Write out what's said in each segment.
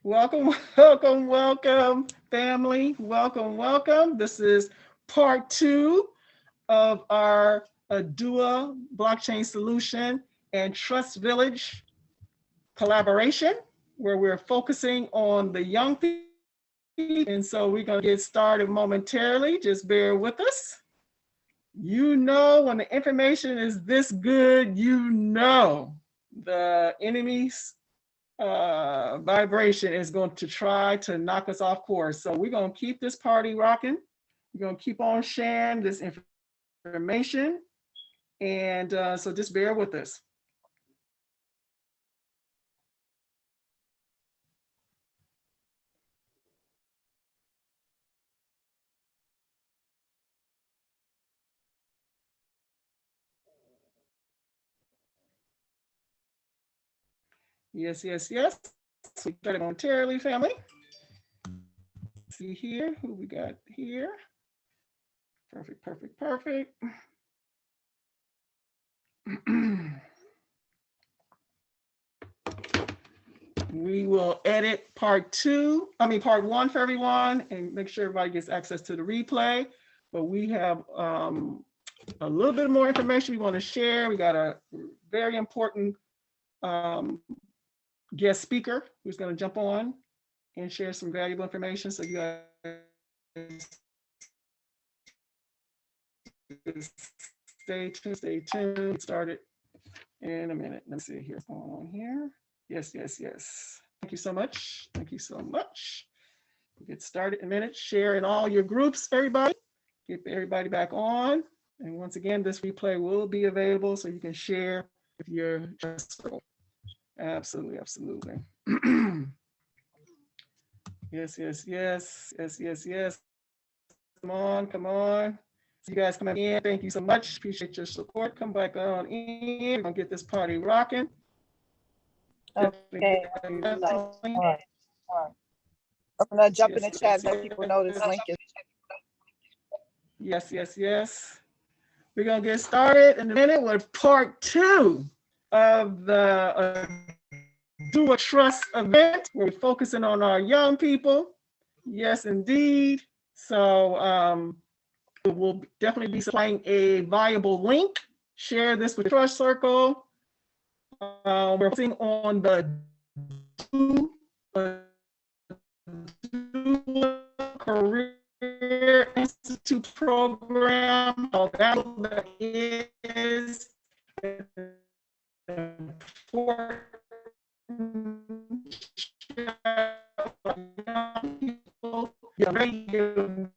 Welcome, welcome, welcome, family. Welcome, welcome. This is part two of our Oduwa blockchain solution and Trust Village collaboration, where we're focusing on the young people. And so we're going to get started momentarily. Just bear with us. You know, when the information is this good, you know the enemy's vibration is going to try to knock us off course. So we're going to keep this party rocking. We're going to keep on sharing this information. And so just bear with us. Yes, yes, yes. We started momentarily, family. See here who we got here. Perfect, perfect, perfect. We will edit part one for everyone and make sure everybody gets access to the replay. But we have a little bit more information we want to share. We got a very important guest speaker who's going to jump on and share some valuable information. So you guys stay tuned. Started in a minute. Let me see here. What's going on here? Yes, yes, yes. Thank you so much. Thank you so much. We'll get started in a minute. Share in all your groups, everybody. Get everybody back on. And once again, this replay will be available so you can share with your circle. Absolutely, absolutely. Yes, yes, yes, yes, yes, yes. Come on, come on. So you guys coming in. Thank you so much. Appreciate your support. Come back on in. We're gonna get this party rocking. Okay. All right. I'm gonna jump in the chat and let people know this link is. Yes, yes, yes. We're gonna get started in a minute with part two of the Do a Trust event. We're focusing on our young people. Yes, indeed. So we'll definitely be supplying a viable link. Share this with your trust circle. We're focusing on the Career Institute program. That is important people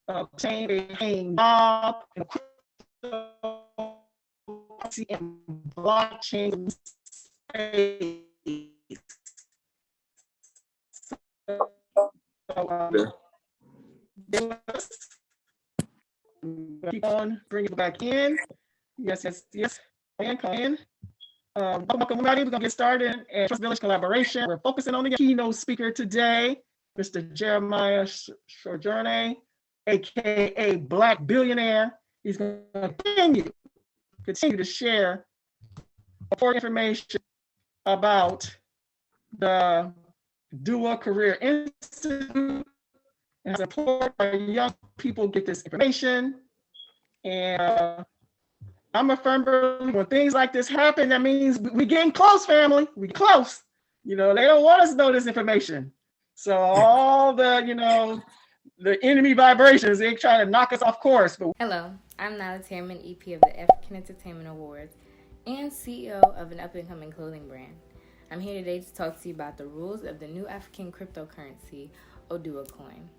obtain a paying job in cryptocurrency and blockchain space. So, keep on bringing it back in. Yes, yes, yes. Come in. Welcome, everybody. We're going to get started at Trust Village collaboration. We're focusing on the keynote speaker today, Mr. Jeremiah Sojourner, aka Black Billionaire. He's going to continue to share important information about the Dual Career Institute and how important our young people get this information. And I'm a firm believer when things like this happen, that means we're getting close, family. We're close. You know, they don't want us to know this information. So all the enemy vibrations, they try to knock us off course. But hello, I'm Nala Tierman, EP of the African Entertainment Awards and CEO of an up-and-coming clothing brand. I'm here today to talk to you about the rules of the new African cryptocurrency, Oduwa coin.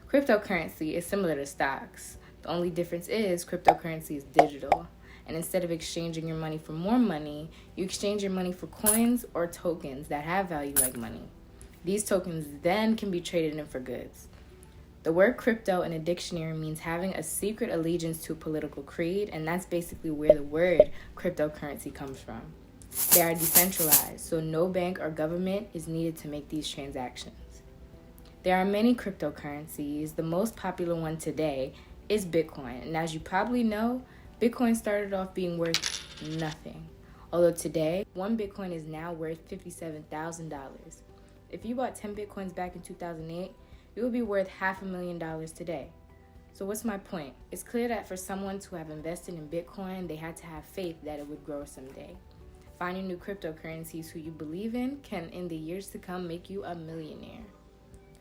Cryptocurrency is similar to stocks. The only difference is cryptocurrency is digital. And instead of exchanging your money for more money, you exchange your money for coins or tokens that have value like money. These tokens then can be traded in for goods. The word crypto in a dictionary means having a secret allegiance to a political creed, and that's basically where the word cryptocurrency comes from. They are decentralized, so no bank or government is needed to make these transactions. There are many cryptocurrencies. The most popular one today is Bitcoin, and as you probably know, Bitcoin started off being worth nothing. Although today, one Bitcoin is now worth $57,000. If you bought 10 Bitcoins back in 2008, it would be worth $500,000 today. So what's my point? It's clear that for someone to have invested in Bitcoin, they had to have faith that it would grow someday. Finding new cryptocurrencies who you believe in can, in the years to come, make you a millionaire.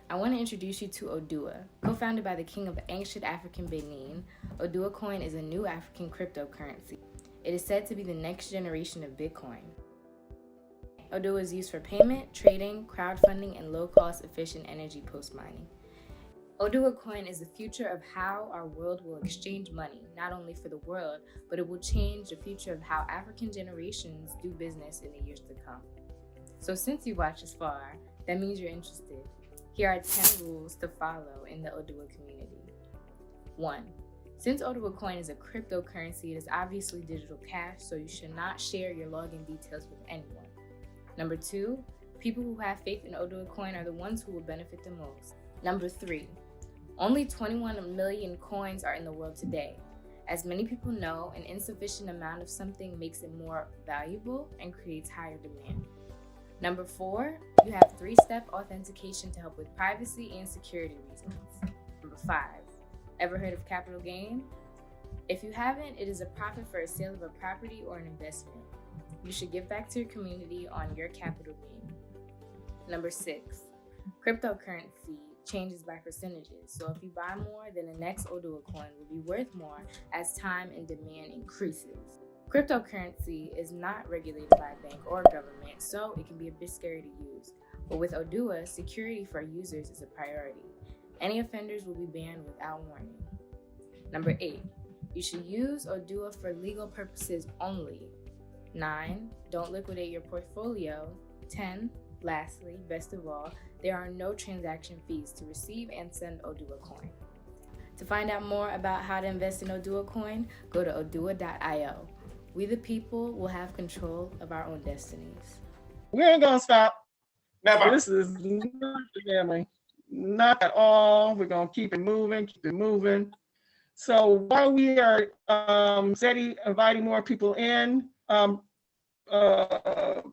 I want to introduce you to Oduwa. Co-founded by the king of ancient African Benin, Oduwa coin is a new African cryptocurrency. It is said to be the next generation of Bitcoin. Oduwa is used for payment, trading, crowdfunding, and low-cost, efficient energy post-mining. Oduwa coin is the future of how our world will exchange money, not only for the world, but it will change the future of how African generations do business in the years to come. So since you watched this far, that means you're interested. Here are 10 rules to follow in the Oduwa community. 1. Since Oduwa coin is a cryptocurrency, it is obviously digital cash, so you should not share your login details with anyone. Number 2, people who have faith in Oduwa coin are the ones who will benefit the most. Number 3, only 21 million coins are in the world today. As many people know, an insufficient amount of something makes it more valuable and creates higher demand. Number 4, you have 3-step authentication to help with privacy and security reasons. Number 5, ever heard of capital gain? If you haven't, it is a profit for a sale of a property or an investment. You should give back to your community on your capital gain. Number 6, cryptocurrency changes by percentages. So if you buy more, then the next Oduwa coin will be worth more as time and demand increases. Cryptocurrency is not regulated by a bank or government, so it can be a bit scary to use. But with Oduwa, security for users is a priority. Any offenders will be banned without warning. Number 8, you should use Oduwa for legal purposes only. 9, don't liquidate your portfolio. 10, lastly, best of all, there are no transaction fees to receive and send Oduwa coin. To find out more about how to invest in Oduwa coin, go to oduwa.io. We the people will have control of our own destinies. We ain't gonna stop. Never. This is not the family. Not at all. We're gonna keep it moving. So while we are steady inviting more people in, Brother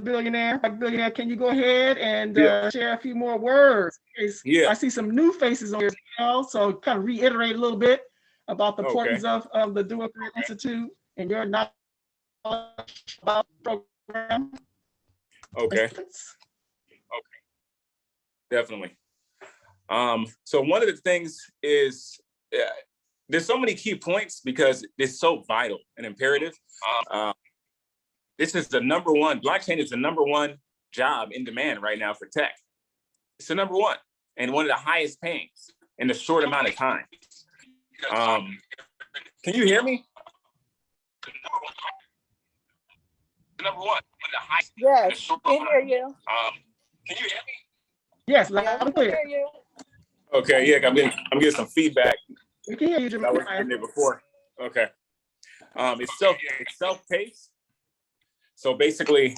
Billionaire, can you go ahead and share a few more words? Yeah. I see some new faces on here as well, so kind of reiterate a little bit about the importance of the Oduwa Institute and your knowledge about the program. Okay. Definitely. So one of the things is there's so many key points because it's so vital and imperative. This is the number one, blockchain is the number one job in demand right now for tech. It's the number one and one of the highest paying in a short amount of time. Can you hear me? The number one, the highest. Yes, can hear you. Can you hear me? Yes, Yeah, loud we and can clear. hear you. Okay, yeah, I'm getting some feedback. We can hear you, I Jamal. wasn't in there before. Okay. It's self-paced. So basically,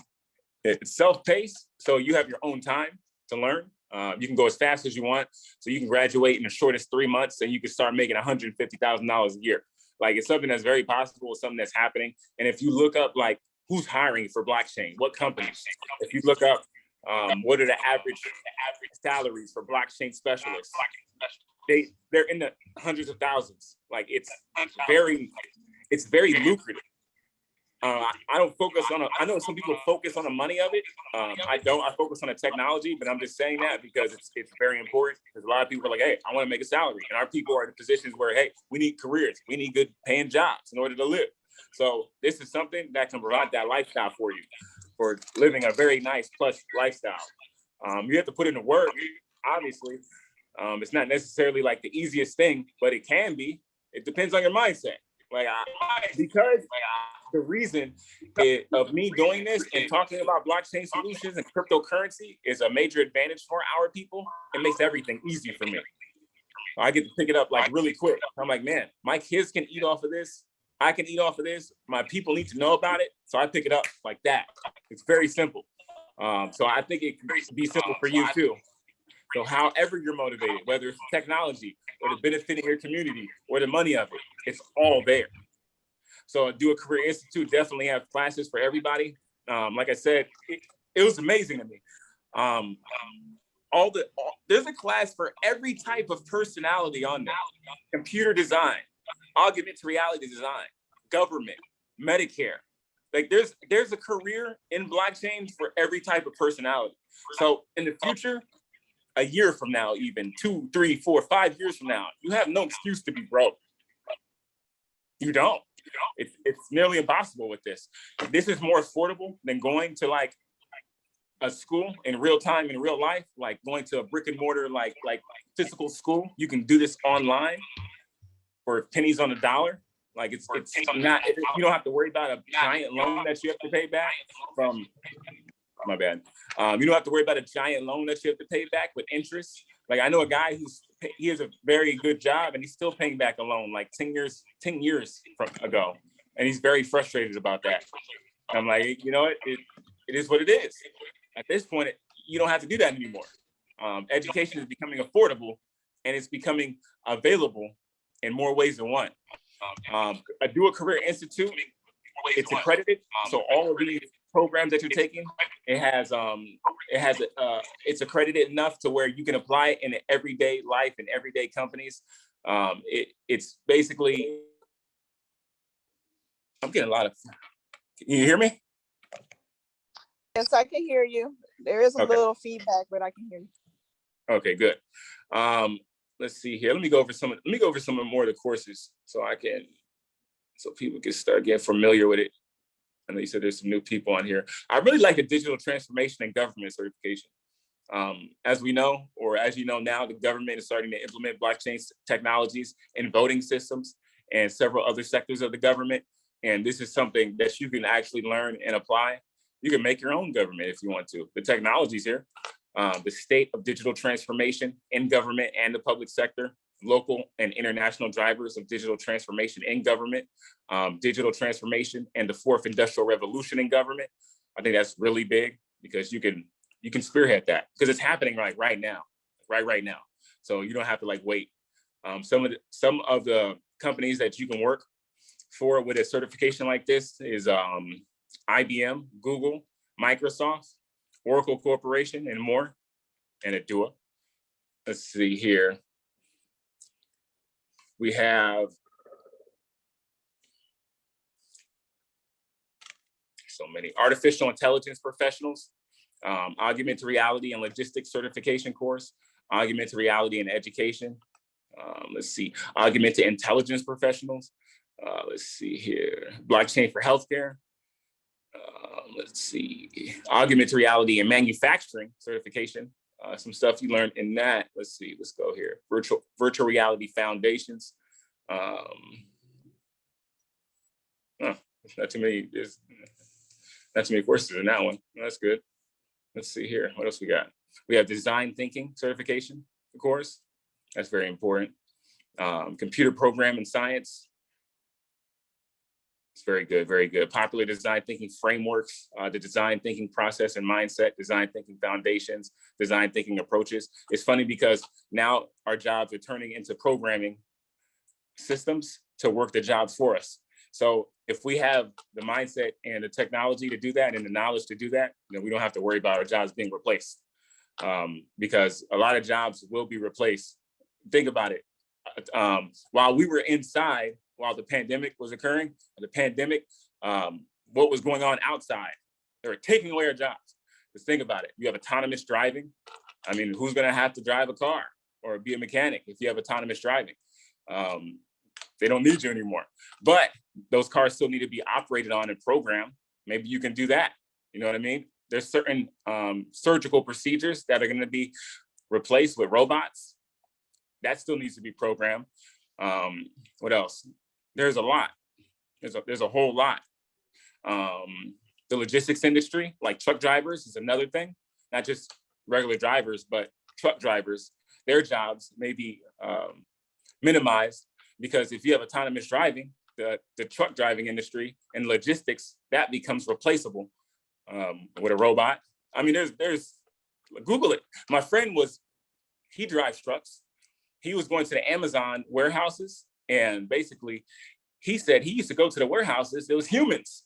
it's self-paced. So you have your own time to learn. You can go as fast as you want. So you can graduate in the shortest 3 months and you can start making $150,000 a year. Like it's something that's very possible, it's something that's happening. And if you look up like who's hiring for blockchain, what companies, if you look up what are the average salaries for blockchain specialists, they're in the hundreds of thousands. Like it's very lucrative. I don't focus on I know some people focus on the money of it. I focus on the technology, but I'm just saying that because it's very important because a lot of people are like, hey, I want to make a salary. And our people are in positions where, hey, we need careers. We need good paying jobs in order to live. So this is something that can provide that lifestyle for you, for living a very nice, plush lifestyle. You have to put in the work, obviously. It's not necessarily like the easiest thing, but it can be. It depends on your mindset. Because the reason of me doing this and talking about blockchain solutions and cryptocurrency is a major advantage for our people. It makes everything easy for me. I get to pick it up like really quick. I'm like, man, my kids can eat off of this. I can eat off of this. My people need to know about it. So I pick it up like that. It's very simple. So I think it can be simple for you too. So however you're motivated, whether it's technology or the benefit of your community or the money of it, it's all there. So Oduwa Career Institute definitely have classes for everybody. Like I said, it was amazing to me. There's a class for every type of personality on there. Computer design, augmented reality design, government, Medicare. Like there's a career in blockchain for every type of personality. So in the future, a year from now, even 2, 3, 4, 5 years from now, you have no excuse to be broke. You don't. It's nearly impossible with this. This is more affordable than going to like a school in real time, in real life, like going to a brick and mortar, like physical school. You can do this online for pennies on the dollar. Like it's not, you don't have to worry about a giant loan that you have to pay back from, my bad. You don't have to worry about a giant loan that you have to pay back with interest. Like I know a guy he has a very good job and he's still paying back a loan like 10 years ago. And he's very frustrated about that. I'm like, you know, it is what it is. At this point, you don't have to do that anymore. Education is becoming affordable and it's becoming available in more ways than one. Oduwa Career Institute, it's accredited. So all of these programs that you're taking, it's accredited enough to where you can apply it in everyday life and everyday companies. It's basically, I'm getting a lot of, can you hear me? Yes, I can hear you. There is a Okay. little feedback, but I can hear you. Okay, good. Let's see here. Let me go over some more of the courses so people can start getting familiar with it. I know you said there's some new people on here. I really like the digital transformation and government certification. As we know, or as you know now, the government is starting to implement blockchain technologies in voting systems and several other sectors of the government. And this is something that you can actually learn and apply. You can make your own government if you want to. The technology's here. The state of digital transformation in government and the public sector, local and international drivers of digital transformation in government, digital transformation and the fourth industrial revolution in government. I think that's really big because you can spearhead that because it's happening right now. So you don't have to like wait. Some of the companies that you can work for with a certification like this is IBM, Google, Microsoft, Oracle Corporation, and more, and Oduwa. Let's see here. We have so many artificial intelligence professionals, augmented reality and logistics certification course, augmented reality and education. Let's see, augmented intelligence professionals. Let's see here, blockchain for healthcare. Let's see, augmented reality and manufacturing certification. Some stuff you learned in that. Let's see, let's go here. Virtual reality foundations. Not too many. There's not too many courses in that one. That's good. Let's see here. What else we got? We have design thinking certification, of course. That's very important. Computer programming science. It's very good, very good. Popular design thinking frameworks, the design thinking process and mindset, design thinking foundations, design thinking approaches. It's funny because now our jobs are turning into programming systems to work the jobs for us. So if we have the mindset and the technology to do that and the knowledge to do that, then we don't have to worry about our jobs being replaced because a lot of jobs will be replaced. Think about it. While we were inside, while the pandemic was occurring, what was going on outside? They were taking away our jobs. Just think about it. You have autonomous driving. I mean, who's going to have to drive a car or be a mechanic if you have autonomous driving? They don't need you anymore. But those cars still need to be operated on and programmed. Maybe you can do that. You know what I mean? There's certain surgical procedures that are going to be replaced with robots. That still needs to be programmed. What else? There's a lot. There's a whole lot. The logistics industry, like truck drivers, is another thing. Not just regular drivers, but truck drivers. Their jobs may be minimized because if you have autonomous driving, the truck driving industry and logistics, that becomes replaceable with a robot. I mean, there's Google it. My friend he drives trucks. He was going to the Amazon warehouses and basically he said he used to go to the warehouses. It was humans,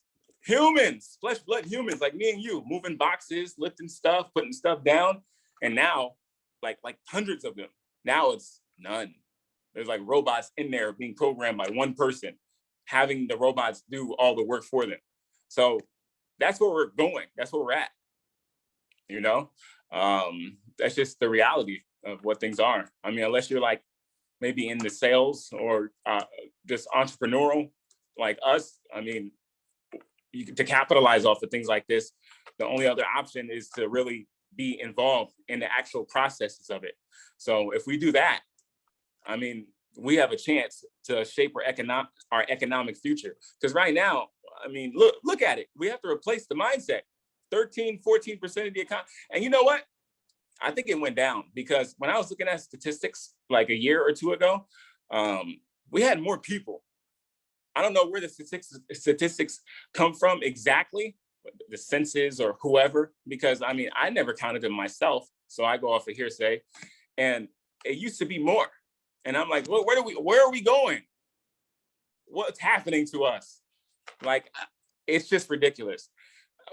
flesh, blood humans like me and you, moving boxes, lifting stuff, putting stuff down. And now, like hundreds of them. Now it's none. There's like robots in there being programmed by one person, having the robots do all the work for them. So that's where we're going. That's where we're at. You know, that's just the reality of what things are. I mean, unless you're like maybe in the sales or just entrepreneurial like us, I mean, to capitalize off of things like this, the only other option is to really be involved in the actual processes of it. So if we do that, I mean, we have a chance to shape our economic future. Because right now, I mean, look at it. We have to replace the mindset. 13, 14% of the economy. And you know what? I think it went down because when I was looking at statistics like a year or two ago, we had more people. I don't know where the statistics come from exactly, the census or whoever, because I mean, I never counted them myself. So I go off of hearsay, and it used to be more. And I'm like, well, where are we going? What's happening to us? Like, it's just ridiculous.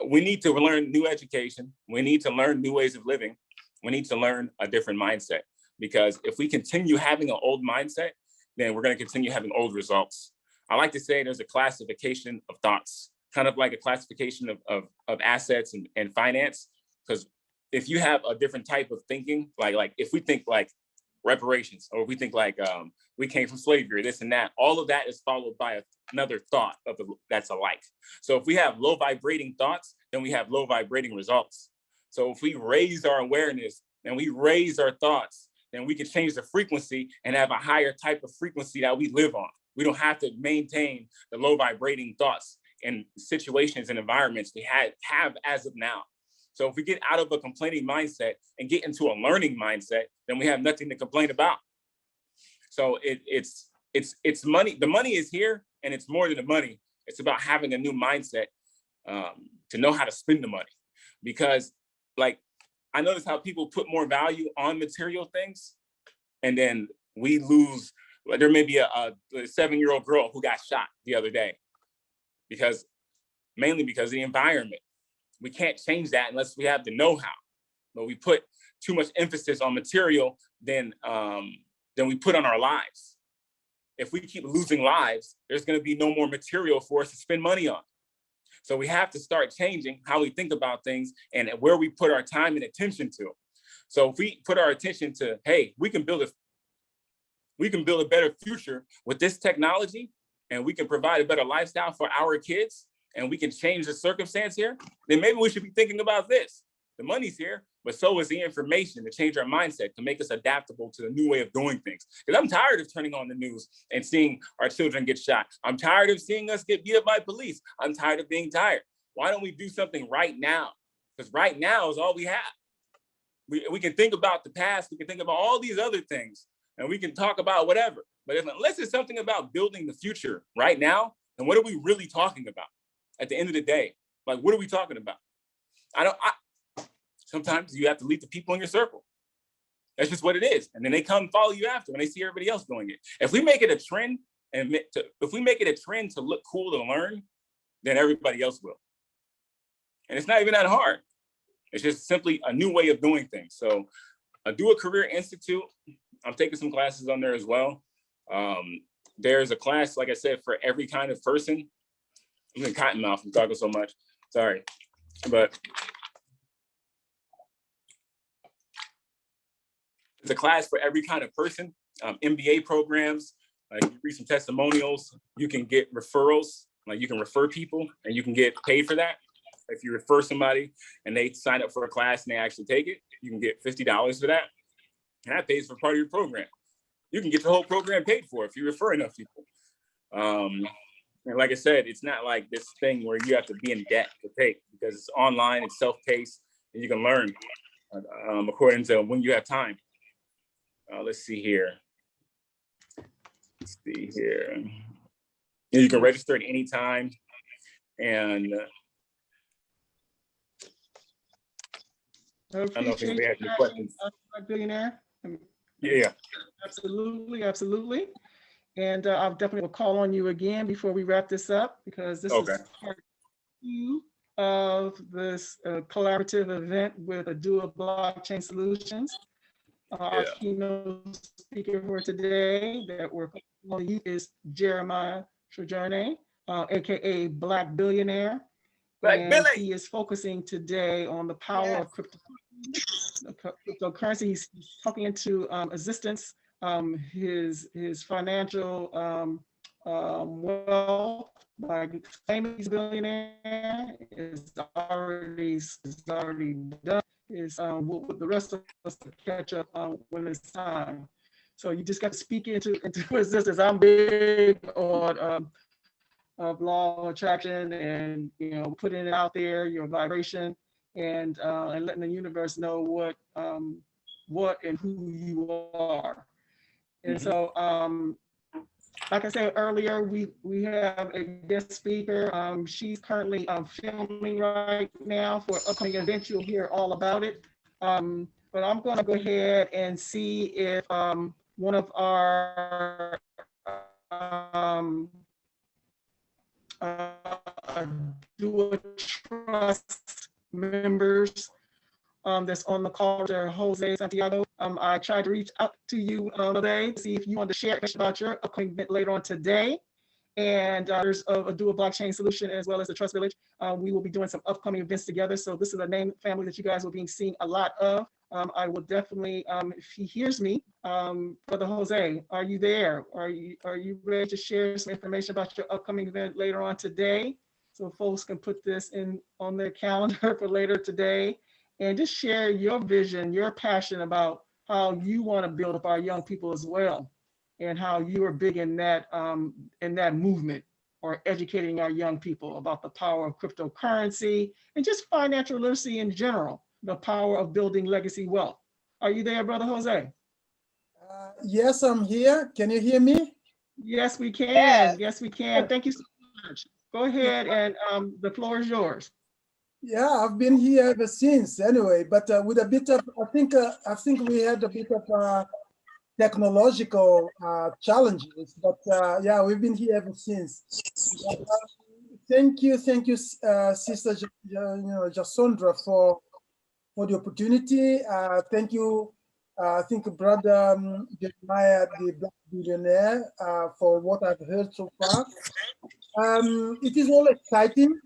We need to learn new education. We need to learn new ways of living. We need to learn a different mindset, because if we continue having an old mindset, then we're going to continue having old results. I like to say there's a classification of thoughts, kind of like a classification of assets and finance. Because if you have a different type of thinking, like if we think like reparations, or we think like we came from slavery, this and that, all of that is followed by another thought that's alike. So if we have low vibrating thoughts, then we have low vibrating results. So if we raise our awareness and we raise our thoughts, then we can change the frequency and have a higher type of frequency that we live on. We don't have to maintain the low vibrating thoughts in situations and environments we have as of now. So if we get out of a complaining mindset and get into a learning mindset, then we have nothing to complain about. So it's money. The money is here, and it's more than the money. It's about having a new mindset to know how to spend the money. Because like, I notice how people put more value on material things, and then we lose. Like, there may be a 7-year-old girl who got shot the other day mainly because of the environment. We can't change that unless we have the know-how. But we put too much emphasis on material than we put on our lives. If we keep losing lives, there's going to be no more material for us to spend money on. So we have to start changing how we think about things and where we put our time and attention to. So if we put our attention to, hey, we can build a better future with this technology, and we can provide a better lifestyle for our kids, and we can change the circumstance here, then maybe we should be thinking about this. The money's here, but so is the information to change our mindset, to make us adaptable to the new way of doing things. Because I'm tired of turning on the news and seeing our children get shot. I'm tired of seeing us get beat up by police. I'm tired of being tired. Why don't we do something right now? Because right now is all we have. We can think about the past. We can think about all these other things, and we can talk about whatever. But unless it's something about building the future right now, then what are we really talking about? At the end of the day, like, what are we talking about? Sometimes you have to lead the people in your circle. That's just what it is. And then they come follow you after when they see everybody else doing it. If we make it a trend to look cool to learn, then everybody else will. And it's not even that hard. It's just simply a new way of doing things. So Oduwa Career Institute, I'm taking some classes on there as well. There's a class, like I said, for every kind of person. I'm in cottonmouth from talking so much. Sorry. But it's a class for every kind of person. MBA programs, you read some testimonials, you can get referrals, like you can refer people and you can get paid for that. If you refer somebody and they sign up for a class and they actually take it, you can get $50 for that. And that pays for part of your program. You can get the whole program paid for if you refer enough people. And like I said, it's not like this thing where you have to be in debt to take, because it's online, it's self-paced, and you can learn according to when you have time. Let's see here. You can register at any time. And I don't know if anybody has any questions. Billionaire. Yeah. Absolutely. And I'll definitely will call on you again before we wrap this up, because this Okay. is part 2 of this collaborative event with Oduwa Blockchain Solutions. Our Yeah. keynote speaker for today that we're calling on you is Jeremiah Sojourner, AKA Black Billionaire. Like And Billy. he is focusing today on the power Yes. of cryptocurrency. He's talking into existence his financial wealth by claiming he's a billionaire is already done. Is with the rest of us to catch up when it's time. So you just got to speak into existence. I'm big on of law of attraction, and putting it out there, your vibration, and letting the universe know what and who you are. And so like I said earlier, we have a guest speaker. She's currently filming right now for an upcoming event. You'll hear all about it. But I'm going to go ahead and see if one of our do a trust members that's on the call, Jose Santiago. I tried to reach out to you today to see if you wanted to share about your upcoming event later on today. And there's a dual blockchain solution as well as the Trust Village. We will be doing some upcoming events together. So this is a name family that you guys will be seeing a lot of. I will definitely, if he hears me, Brother Jose, are you there? Are you ready to share some information about your upcoming event later on today? So folks can put this in on their calendar for later today, and just share your vision, your passion about how you want to build up our young people as well, and how you are big in that movement, or educating our young people about the power of cryptocurrency and just financial literacy in general, the power of building legacy wealth. Are you there, Brother Jose? Yes, I'm here. Can you hear me? Yes, we can. Yes. Yes, we can. Thank you so much. Go ahead, and the floor is yours. Yeah, I've been here ever since anyway, but with a bit of, I think we had a bit of technological challenges, but yeah, we've been here ever since. Thank you, Sister Jasondra for the opportunity. Thank you, I think Brother Jeremiah, the Black Billionaire, for what I've heard so far. It is all exciting.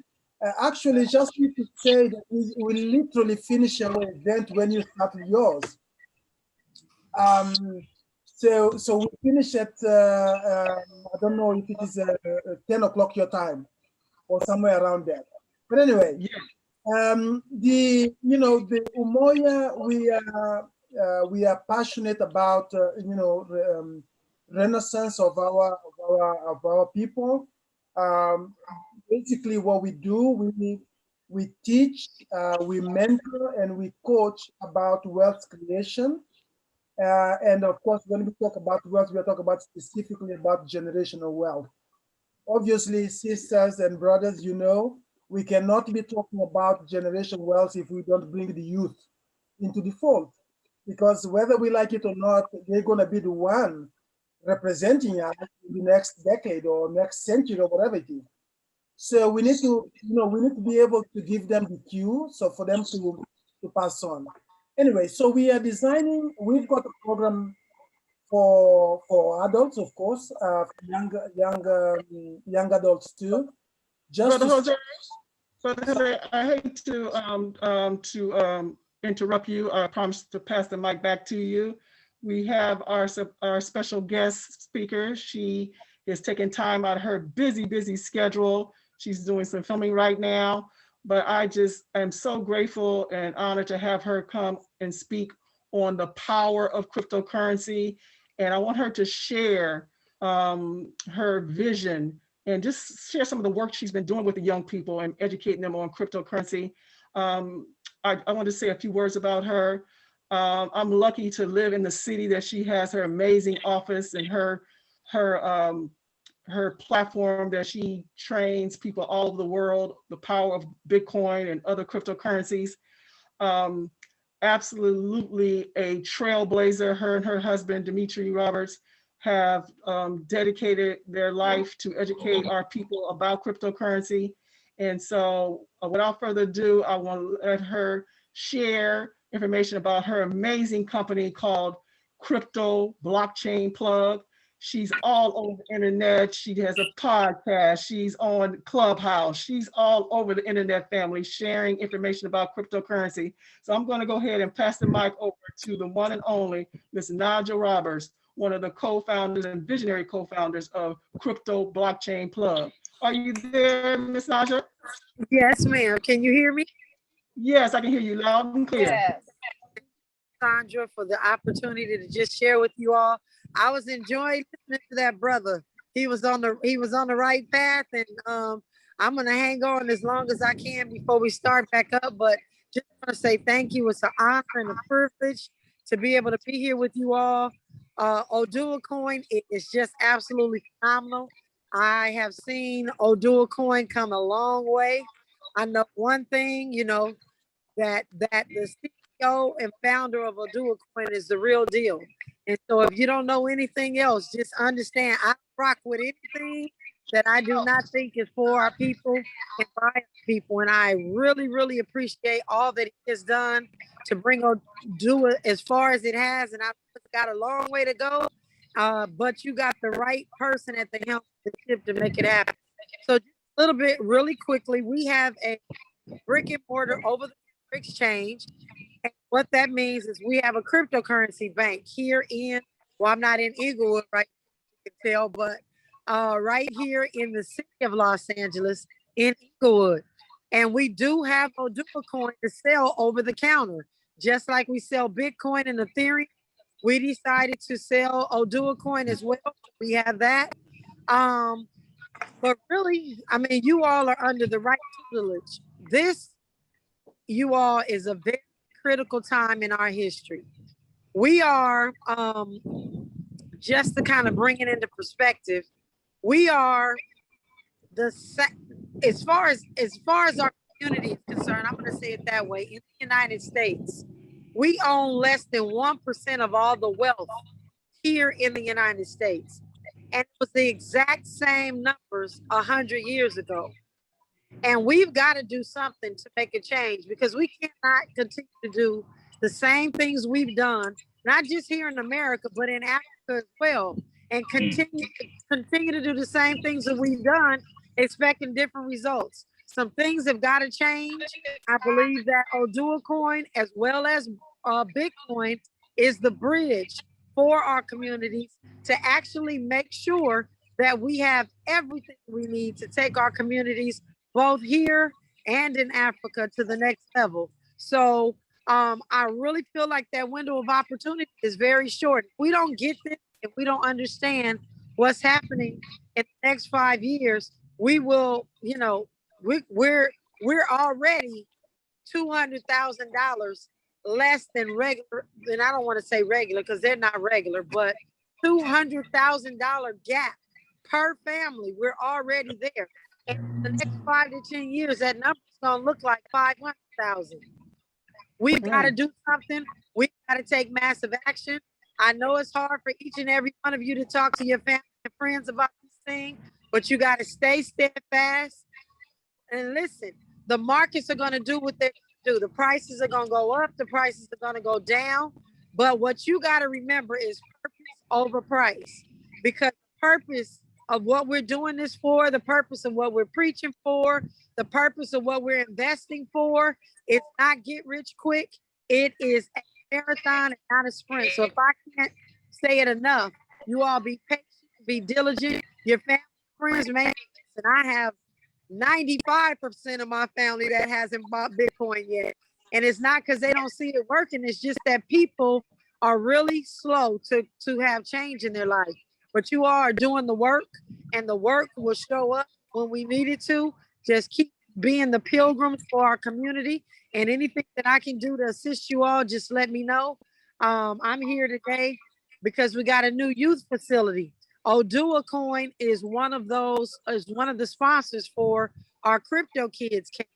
Actually, just need to say that we literally finish our event when you started yours. So we finish at I don't know if it is 10 o'clock your time or somewhere around there. But anyway, Yeah. the Umoja, we are passionate about renaissance of our people. Basically, what we do, we teach, we mentor, and we coach about wealth creation. And of course, when we talk about wealth, we are talking about specifically about generational wealth. Obviously, sisters and brothers, we cannot be talking about generational wealth if we don't bring the youth into the fold, because whether we like it or not, they're going to be the one representing us in the next decade or next century or whatever it is. So we need to, we need to be able to give them the cue, so for them to pass on. Anyway, so we are designing, we've got a program for adults, of course, young adults too. Brother Jose, I hate to interrupt you. I promise to pass the mic back to you. We have our special guest speaker. She is taking time out of her busy schedule. She's doing some filming right now, but I just am so grateful and honored to have her come and speak on the power of cryptocurrency. And I want her to share her vision and just share some of the work she's been doing with the young people and educating them on cryptocurrency. I want to say a few words about her. I'm lucky to live in the city that she has her amazing office and her platform that she trains people all over the world, the power of Bitcoin and other cryptocurrencies. Absolutely a trailblazer, her and her husband, Dimitri Roberts. have dedicated their life to educate our people about cryptocurrency. And so without further ado, I want to let her share information about her amazing company called Crypto Blockchain Plug. She's all over the internet. She has a podcast. She's on Clubhouse. She's all over the internet, family, sharing information about cryptocurrency. So I'm going to go ahead and pass the mic over to the one and only Ms. Naja Roberts, one of the co-founders and visionary co-founders of Crypto Blockchain Plug. Are you there, Ms. Naja? Yes, ma'am. Can you hear me? Yes, I can hear you loud and clear. Yes. Sandra, for the opportunity to just share with you all. I was enjoying listening to that brother. He was on the right path, and I'm gonna hang on as long as I can before we start back up. But just want to say thank you. It's an honor and a privilege to be able to be here with you all. Oduwa Coin is just absolutely phenomenal. I have seen Oduwa Coin come a long way. I know one thing, that the CEO and founder of Oduwa Coin is the real deal. And so if you don't know anything else, just understand I rock with anything that I do not think is for our people and by our people. And I really, really appreciate all that he has done to bring Oduwa as far as it has. And I've got a long way to go, but you got the right person at the helm of the ship to make it happen. So just a little bit really quickly, we have a brick and mortar over the exchange. And what that means is we have a cryptocurrency bank here well, I'm not in Inglewood, right? You can tell, but right here in the city of Los Angeles in Inglewood. And we do have Oduwa Coin to sell over the counter. Just like we sell Bitcoin and Ethereum, we decided to sell Oduwa Coin as well. We have that. But really, I mean, you all are under the right tutelage. This, you all, is a very critical time in our history. We are, just to kind of bring it into perspective, we are as far as our community is concerned, I'm going to say it that way. In the United States, we own less than 1% of all the wealth here in the United States. And it was the exact same numbers 100 years ago. And we've got to do something to make a change, because we cannot continue to do the same things we've done, not just here in America, but in Africa as well, and continue to do the same things that we've done, expecting different results. Some things have got to change. I believe that Oduwa Coin, as well as Bitcoin, is the bridge for our communities to actually make sure that we have everything we need to take our communities, both here and in Africa, to the next level. So I really feel like that window of opportunity is very short. If we don't get this, if we don't understand what's happening in the next 5 years, we will, we're already $200,000 less than regular. And I don't want to say regular because they're not regular, but $200,000 gap per family. We're already there. And in the next 5 to 10 years, that number is going to look like 500,000. We've got to do something. We've got to take massive action. I know it's hard for each and every one of you to talk to your family and friends about this thing, but you got to stay steadfast and listen. The markets are going to do what they do. The prices are going to go up. The prices are going to go down. But what you got to remember is purpose over price, because the purpose of what we're doing this for, the purpose of what we're preaching for, the purpose of what we're investing for, it's not get rich quick. It is a marathon and not a sprint. So if I can't say it enough, you all be patient, be diligent. Your family, friends, man, and I have 95% of my family that hasn't bought Bitcoin yet. And it's not because they don't see it working. It's just that people are really slow to have change in their life. But you all are doing the work, and the work will show up when we need it to. Just keep being the pilgrims for our community, and anything that I can do to assist you all, just let me know. I'm here today because we got a new youth facility. Oduwa Coin is one of the sponsors for our Crypto Kids camp.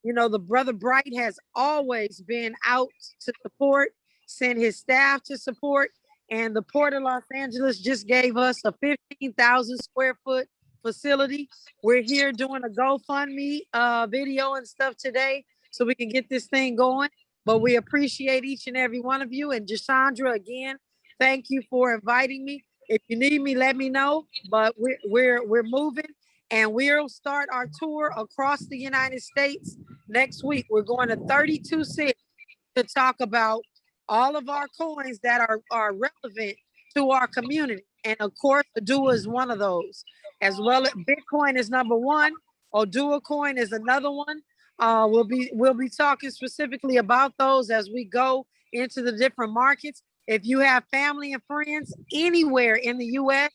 The brother Bright has always been out to support, send his staff to support. And the Port of Los Angeles just gave us a 15,000 square foot facility. We're here doing a GoFundMe video and stuff today so we can get this thing going. But we appreciate each and every one of you. And Jashandra, again, thank you for inviting me. If you need me, let me know. But we're moving, and we'll start our tour across the United States next week. We're going to 32 cities to talk about all of our coins that are relevant to our community. And of course, Oduwa is one of those. As well as Bitcoin is number one. Oduwa coin is another one. We'll be talking specifically about those as we go into the different markets. If you have family and friends anywhere in the US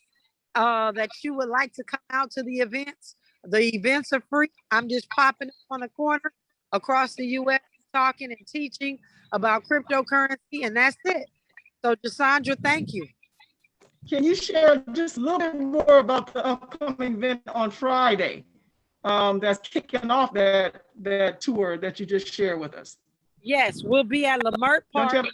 that you would like to come out to the events are free. I'm just popping up on the corner across the US talking and teaching about cryptocurrency, and that's it. So Jasandra, thank you. Can you share just a little bit more about the upcoming event on Friday that's kicking off that tour that you just shared with us? Yes, we'll be at Lamert Park.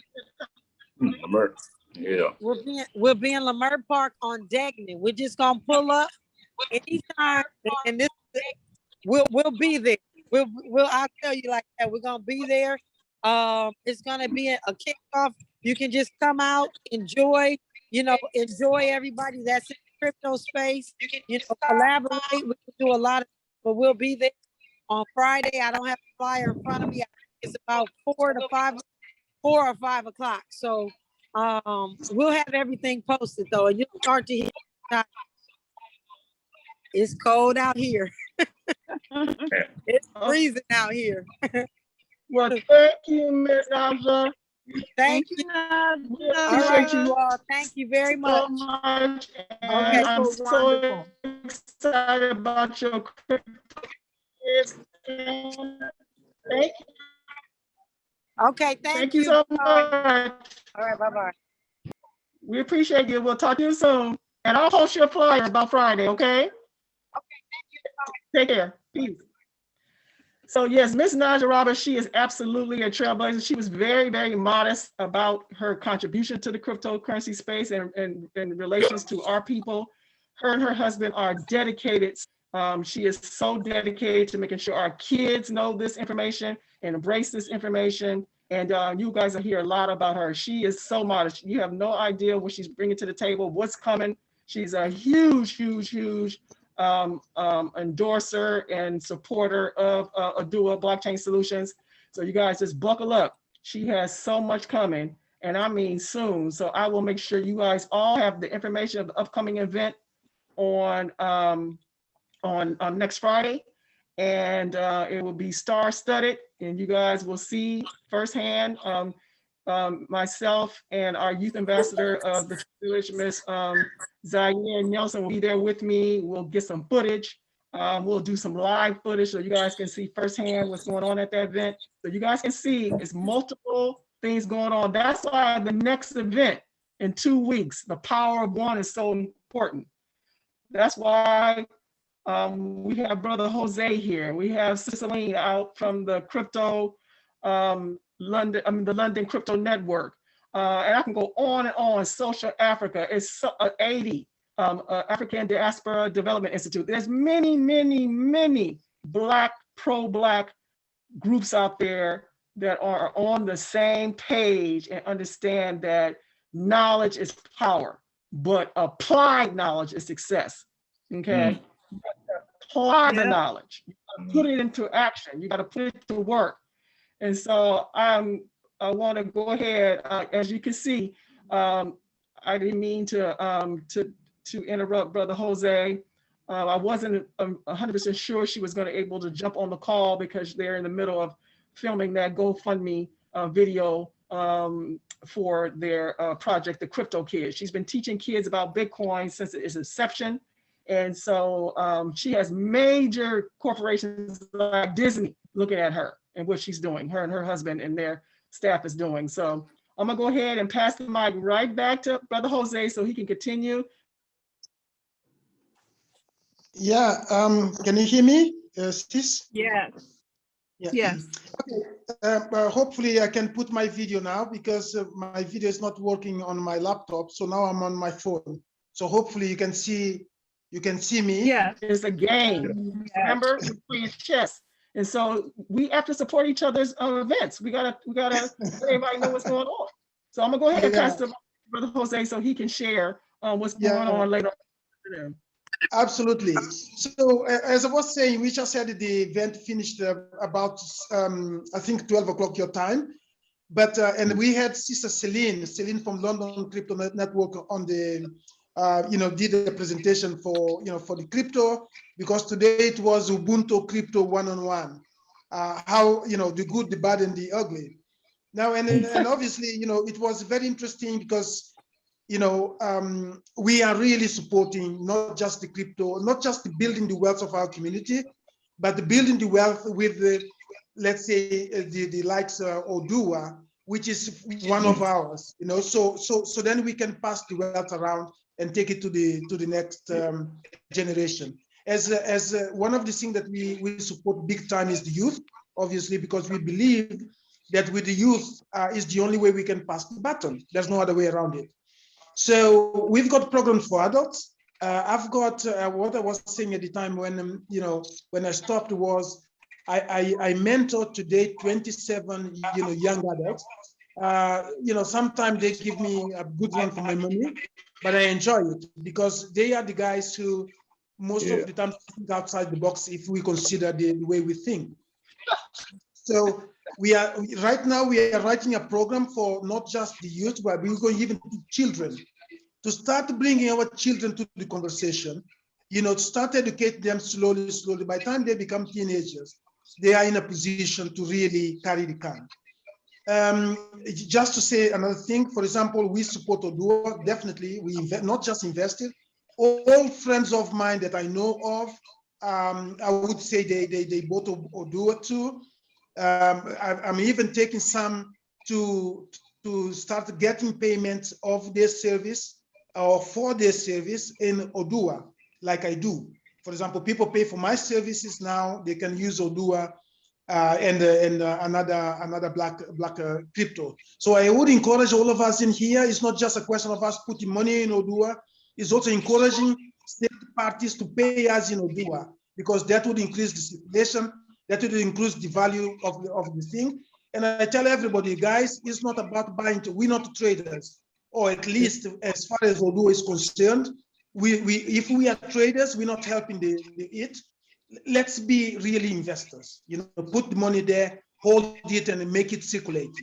Lamert. Yeah. We'll be in Lamert Park on Degnan. We're just gonna pull up anytime, and we'll be there. I'll tell you like that. We're gonna be there. It's gonna be a kickoff. You can just come out, enjoy everybody that's in the crypto space. Collaborate. We can do a lot of, but we'll be there on Friday. I don't have a flyer in front of me. I think it's about 4 or 5 o'clock. So we'll have everything posted though, and you'll start to hear. It's cold out here. It's freezing out here. Well, thank you, Ms. Naja. Thank you. All right, you all. Thank you very much. So much. And Okay, I'm so so wonderful. excited about your crypto. Thank you. Okay, Thank you so much. All right, bye-bye. We appreciate you. We'll talk to you soon. And I'll post your flyer about Friday, okay? Okay, thank you. Take care. Peace. So yes, Miss Naja Roberts, she is absolutely a trailblazer. She was very, very modest about her contribution to the cryptocurrency space and in relations to our people. Her and her husband are dedicated. She is so dedicated to making sure our kids know this information and embrace this information. And you guys will hear a lot about her. She is so modest. You have no idea what she's bringing to the table, what's coming. She's a huge, huge, huge endorser and supporter of Oduwa Blockchain Solutions. So you guys just buckle up. She has so much coming, and I mean soon. So I will make sure you guys all have the information of the upcoming event on next Friday, and it will be star-studded, and you guys will see firsthand. Myself and our youth ambassador of the village, Miss Zaire Nelson, will be there with me. We'll get some footage. We'll do some live footage so you guys can see firsthand what's going on at that event. So you guys can see it's multiple things going on. That's why the next event in 2 weeks, the power of one, is so important. That's why we have Brother Jose here. We have Cicelyne out from the crypto the London Crypto Network, and I can go on and on. Social Africa is 80 African Diaspora Development Institute. There's many, many, many pro-Black groups out there that are on the same page and understand that knowledge is power, but applied knowledge is success. Okay, apply the knowledge. You gotta put it into action. You got to put it to work. And so I want to go ahead. As you can see, I didn't mean to interrupt Brother Jose. I wasn't 100% sure she was going to be able to jump on the call because they're in the middle of filming that GoFundMe video for their project, the Crypto Kids. She's been teaching kids about Bitcoin since its inception. And so she has major corporations like Disney looking at her and what she's doing, her and her husband and their staff is doing. So I'm gonna go ahead and pass the mic right back to Brother Jose so he can continue. Yeah, can you hear me, sis? Yes. Yes. Okay. Hopefully I can put my video now because my video is not working on my laptop. So now I'm on my phone. So hopefully you can see me. Yes. It's a game. Remember, we're playing chess. And so we have to support each other's events. We gotta let everybody know what's going on. So I'm gonna go ahead and pass to Brother Jose so he can share what's going on later on. Absolutely. So as I was saying, we just had the event finished about I think 12 o'clock your time. But and we had Sister Celine from London Crypto Network on the did a presentation for for the crypto, because today it was Ubuntu Crypto one-on-one. How the good, the bad, and the ugly. Now and obviously it was very interesting because we are really supporting not just the crypto, not just building the wealth of our community, but building the wealth with the, let's say, the likes Oduwa, which is one of ours. So then we can pass the wealth around and take it to the next generation. As one of the things that we support big time is the youth, obviously, because we believe that with the youth is the only way we can pass the baton. There's no other way around it. So we've got programs for adults. I've got what I was saying at the time when when I stopped was I mentor today 27 young adults. Sometimes they give me a good run for my money, but I enjoy it because they are the guys who most of the time think outside the box if we consider the way we think. So right now we are writing a program for not just the youth, but we're going even to children, to start bringing our children to the conversation, to start educate them slowly. By the time they become teenagers, they are in a position to really carry the can. Just to say another thing, for example, we support Oduwa, definitely. We not just invested. All friends of mine that I know of, I would say they bought Oduwa too. I'm even taking some to start getting payments of their service or for their service in Oduwa, like I do. For example, people pay for my services now, they can use Oduwa and another black crypto. So I would encourage all of us in here. It's not just a question of us putting money in Oduwa. It's also encouraging third parties to pay us in Oduwa, because that would increase the circulation, that would increase the value of the thing. And I tell everybody, guys, it's not about buying. We're not traders, or at least as far as Oduwa is concerned, if we are traders, we're not helping it. Let's be really investors. Put the money there, hold it, and make it circulate.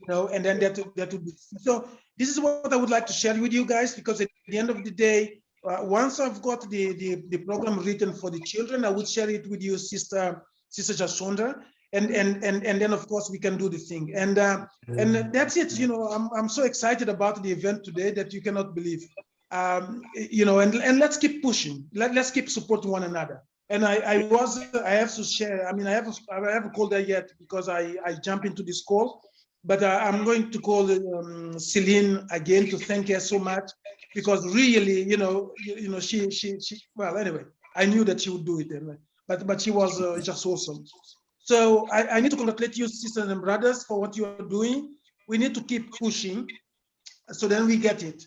And then that would be. So this is what I would like to share with you guys, because at the end of the day, once I've got the program written for the children, I would share it with you, Sister Jasondra, and then of course we can do the thing. And that's it. I'm so excited about the event today that you cannot believe. And let's keep pushing. Let's keep supporting one another. And I have to share. I mean, I haven't called her yet because I jump into this call, but I'm going to call Celine again to thank her so much, because really, she well, anyway, I knew that she would do it anyway, but she was just awesome. So I need to congratulate you, sisters and brothers, for what you are doing. We need to keep pushing, so then we get it.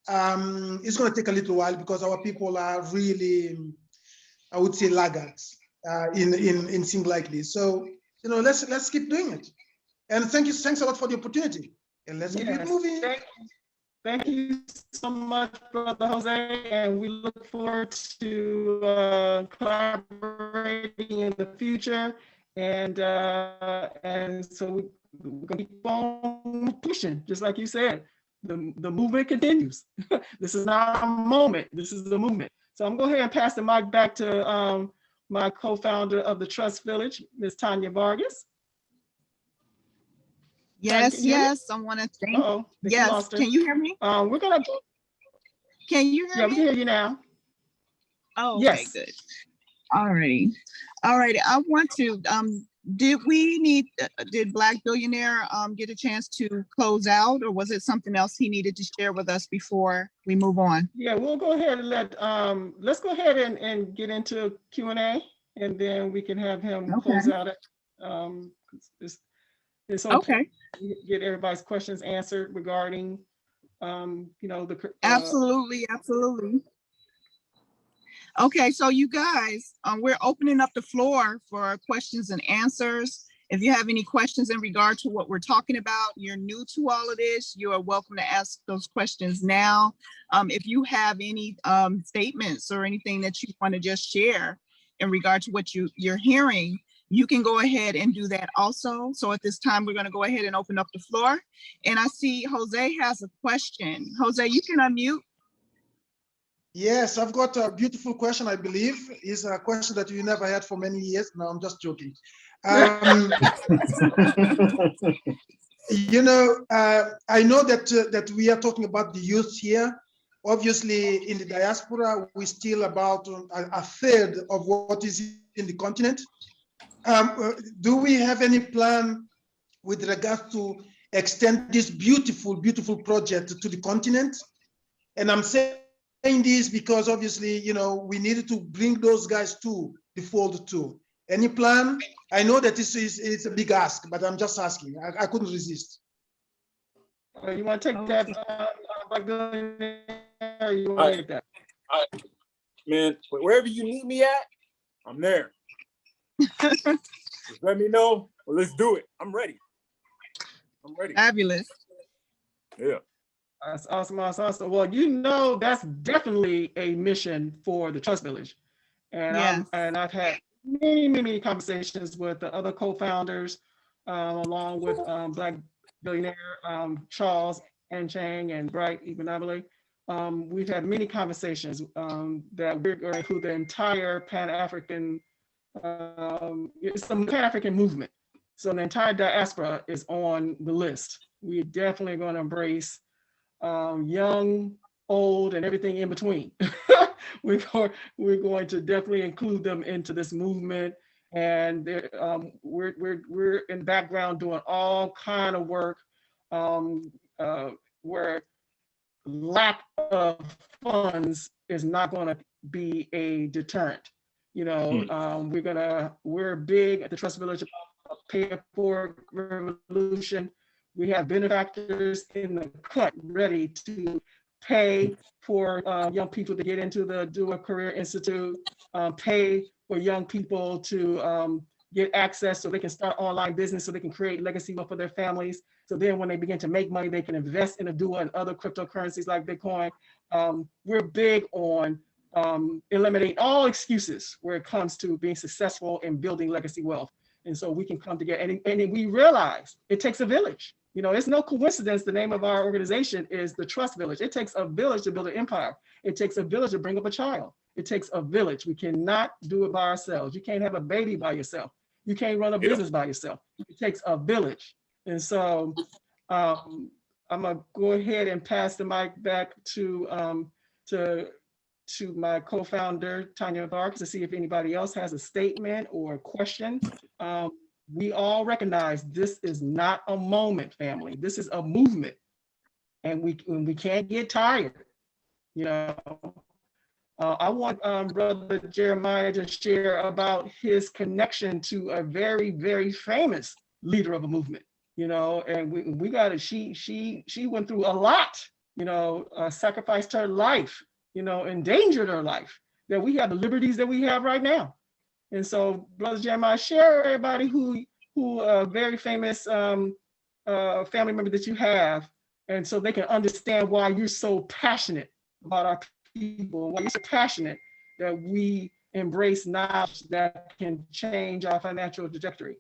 It's going to take a little while because our people are really, I would say, laggards in things like this. So let's keep doing it. And thanks a lot for the opportunity. And let's keep it moving. Thank you so much, Brother Jose, and we look forward to collaborating in the future. And so we're gonna keep on pushing, just like you said. The movement continues. This is not a moment. This is the movement. So I'm going to go ahead and pass the mic back to my co-founder of the Trust Village, Ms. Tanya Vargas. Yes, I want to thank. Yes, can you hear me? We're gonna. Can you hear me? Yeah, we can hear you now. Oh, okay, yes. Good. All right. I want to. Did Black Billionaire get a chance to close out, or was it something else he needed to share with us before we move on? Yeah, we'll go ahead and let's go ahead and get into Q&A, and then we can have him close out it. It's, it's so Okay, important to get everybody's questions answered regarding, the. absolutely, absolutely. Okay, so you guys, we're opening up the floor for questions and answers. If you have any questions in regard to what we're talking about, you're new to all of this, you are welcome to ask those questions now. If you have any statements or anything that you want to just share in regard to what you're hearing, you can go ahead and do that also. So at this time, we're going to go ahead and open up the floor. And I see Jose has a question. Jose, you can unmute. Yes, I've got a beautiful question, I believe. It's a question that you never had for many years. No, I'm just joking. I know that we are talking about the youth here. Obviously, in the diaspora, we're still about a third of what is in the continent. Do we have any plan with regards to extend this beautiful, beautiful project to the continent? And I'm saying this because obviously, we needed to bring those guys to the fold too. Any plan? I know that it's a big ask, but I'm just asking. I couldn't resist. You want to take that, Black Billionaire? You want to take that? Man, wherever you need me at, I'm there. Just let me know. Well, let's do it. I'm ready. I'm ready. Fabulous. Yeah. That's awesome, awesome. Well, that's definitely a mission for the Trust Village. And Yes. I've had many conversations with the other co-founders, along with Black Billionaire, Charles and Chang and Bright Ebenabile. We've had many conversations that we're going to include the entire Pan-African, it's the Pan-African movement. So the entire diaspora is on the list. We're definitely going to embrace young, old, and everything in between. we're going to definitely include them into this movement, and we're in the background doing all kind of work where lack of funds is not going to be a deterrent. We're big at the Trust Village about pay it forward revolution. We have benefactors in the cut ready to pay for young people to get into the Oduwa Career Institute, pay for young people to get access so they can start online business, so they can create legacy wealth for their families. So then when they begin to make money, they can invest in Oduwa and other cryptocurrencies like Bitcoin. We're big on eliminating all excuses where it comes to being successful in building legacy wealth. And so we can come together and we realize it takes a village. It's no coincidence the name of our organization is the Trust Village. It takes a village to build an empire. It takes a village to bring up a child. It takes a village. We cannot do it by ourselves. You can't have a baby by yourself. You can't run a business by yourself. It takes a village. And so I'm gonna go ahead and pass the mic back to my co-founder, Tanya Vargas, to see if anybody else has a statement or a question. We all recognize this is not a moment, family. This is a movement, and we can't get tired. I want Brother Jeremiah to share about his connection to a very, very famous leader of a movement. And we got it. She went through a lot. Sacrificed her life. Endangered her life. That we have the liberties that we have right now. And so, Brother Jeremiah, share everybody who very famous family member that you have, and so they can understand why you're so passionate about our people, why you're so passionate that we embrace knowledge that can change our financial trajectory.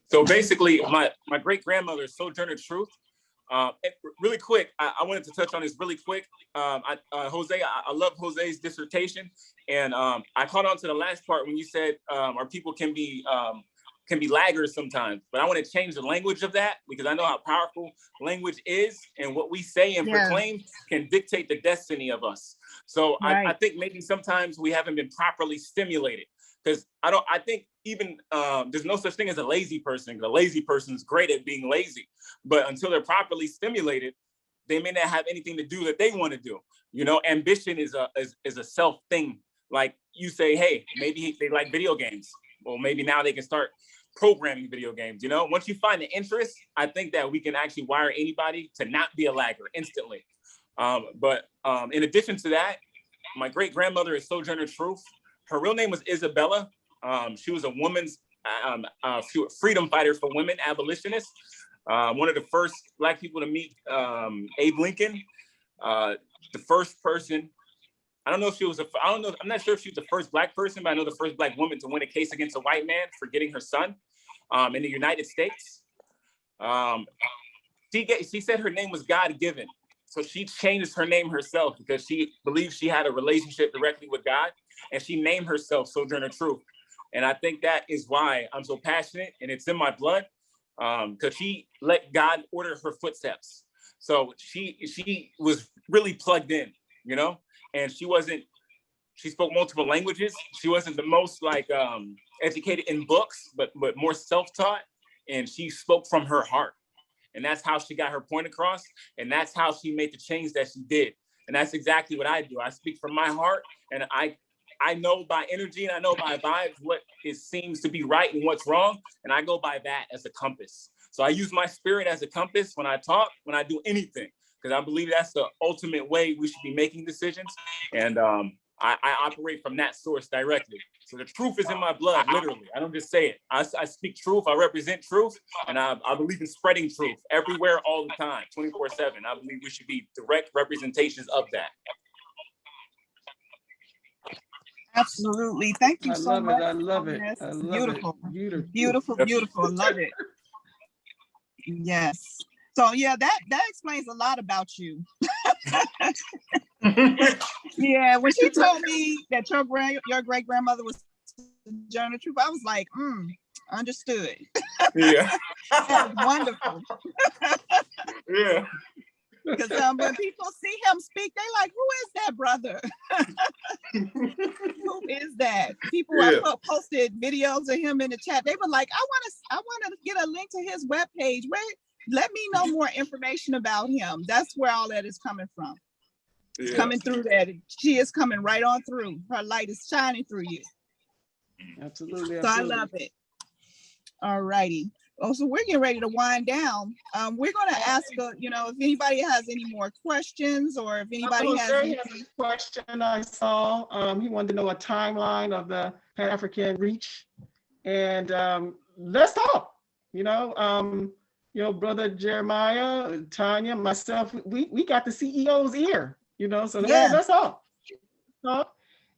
So basically, my great grandmother, Sojourner Truth. Really quick, I wanted to touch on this really quick. Jose, I love Jose's dissertation, and I caught on to the last part when you said our people can be laggards sometimes, but I want to change the language of that because I know how powerful language is, and what we say and proclaim can dictate the destiny of us. So I think maybe sometimes we haven't been properly stimulated. Because I think even there's no such thing as a lazy person. A lazy person is great at being lazy, but until they're properly stimulated, they may not have anything to do that they want to do. Ambition is a self thing. Like you say, hey, maybe they like video games. Well, maybe now they can start programming video games. You know, once you find the interest, I think that we can actually wire anybody to not be a lagger instantly. But in addition to that, my great grandmother is Sojourner Truth. Her real name was Isabella. She was a woman's freedom fighter for women, abolitionist. One of the first Black people to meet Abe Lincoln. The first person, I don't know if she was, I'm not sure if she was the first Black person, but I know the first Black woman to win a case against a white man for getting her son in the United States. She said her name was God-given. So she changed her name herself because she believed she had a relationship directly with God, and she named herself Sojourner Truth. And I think that is why I'm so passionate, and it's in my blood, because she let God order her footsteps. So she was really plugged in, you know, and she spoke multiple languages. She wasn't the most like educated in books, but more self-taught, and she spoke from her heart. And that's how she got her point across. And that's how she made the change that she did. And that's exactly what I do. I speak from my heart, and I know by energy and I know by vibes what seems to be right and what's wrong. And I go by that as a compass. So I use my spirit as a compass when I talk, when I do anything, because I believe that's the ultimate way we should be making decisions. And I operate from that source directly. So the truth is in my blood, literally. I don't just say it. I speak truth. I represent truth. And I believe in spreading truth everywhere, all the time, 24/7. I believe we should be direct representations of that. Absolutely. Thank you so much. I love it. This I is love beautiful. it. Beautiful. Beautiful, beautiful. Love it. Yes. So yeah, that explains a lot about you. Yeah, when she told me that your great grandmother was Sojourner Truth, I was like, understood. Yeah. That's wonderful. Yeah. Because when people see him speak, they like, who is that brother? Who is that? People posted videos of him in the chat. They were like, I want to get a link to his webpage. Let me know more information about him. That's where all that is coming from. It's coming through that. She is coming right on through. Her light is shining through you. Absolutely. So I love it. All righty. Oh, so we're getting ready to wind down. We're going to ask, if anybody has any more questions, or if anybody has a question I saw. He wanted to know a timeline of the Pan-African Reach, and let's talk. Brother Jeremiah, Tanya, myself, we got the CEO's ear. So let's talk. And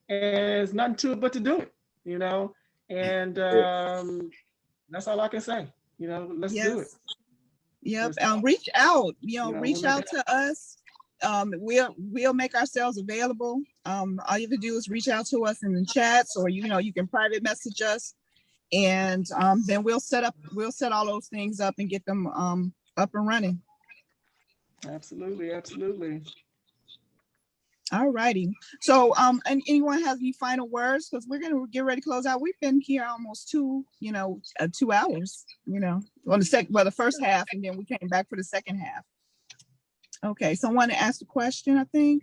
there's nothing to it but to do it. And that's all I can say. Let's do it. Yep. Reach out. Reach out to us. We'll make ourselves available. All you have to do is reach out to us in the chats, or you can private message us, and then we'll set all those things up and get them up and running. Absolutely. All righty. So, and anyone has any final words? Because we're gonna get ready to close out. We've been here almost 2 hours. On the first half, and then we came back for the second half. Okay, someone asked a question, I think.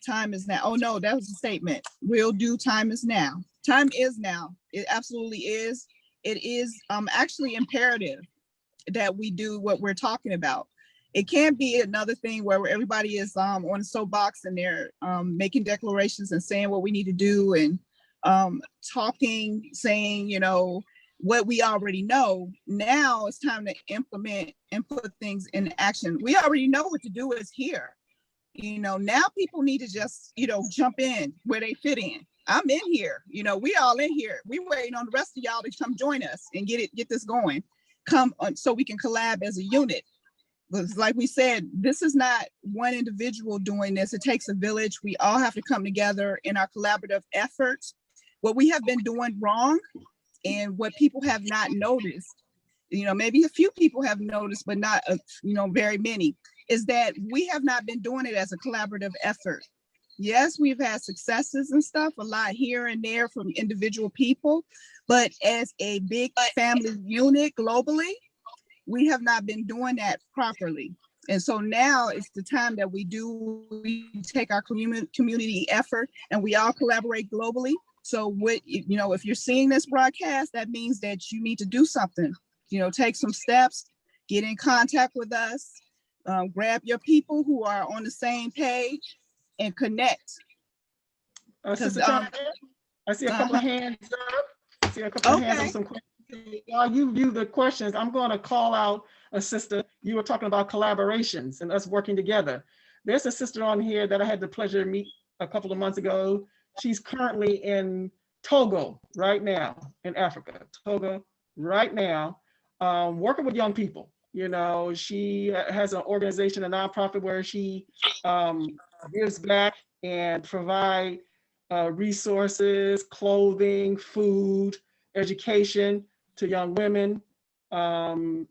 Time is now. Oh no, that was a statement. We'll do. Time is now. Time is now. It absolutely is. It is actually imperative that we do what we're talking about. It can't be another thing where everybody is on a soapbox and they're making declarations and saying what we need to do, and talking, saying, what we already know. Now it's time to implement and put things in action. We already know what to do is here. Now people need to just, jump in where they fit in. I'm in here, we all in here. We waiting on the rest of y'all to come join us and get this going. Come on, so we can collab as a unit. Because like we said, this is not one individual doing this. It takes a village. We all have to come together in our collaborative efforts. What we have been doing wrong, and what people have not noticed, maybe a few people have noticed, but not, very many, is that we have not been doing it as a collaborative effort. Yes, we've had successes and stuff, a lot here and there from individual people, but as a big family unit globally, we have not been doing that properly. And so now it's the time that we take our community effort and we all collaborate globally. So what, you know, if you're seeing this broadcast, that means that you need to do something, you know, take some steps, get in contact with us, grab your people who are on the same page and connect. Sister Tanya, I see a couple of hands up. I see a couple of hands on some questions. While you view the questions, I'm going to call out a sister. You were talking about collaborations and us working together. There's a sister on here that I had the pleasure to meet a couple of months ago. She's currently in Togo right now, in Africa. Togo right now, working with young people. You know, she has an organization, a nonprofit, where she gives back and provide resources, clothing, food, education to young women and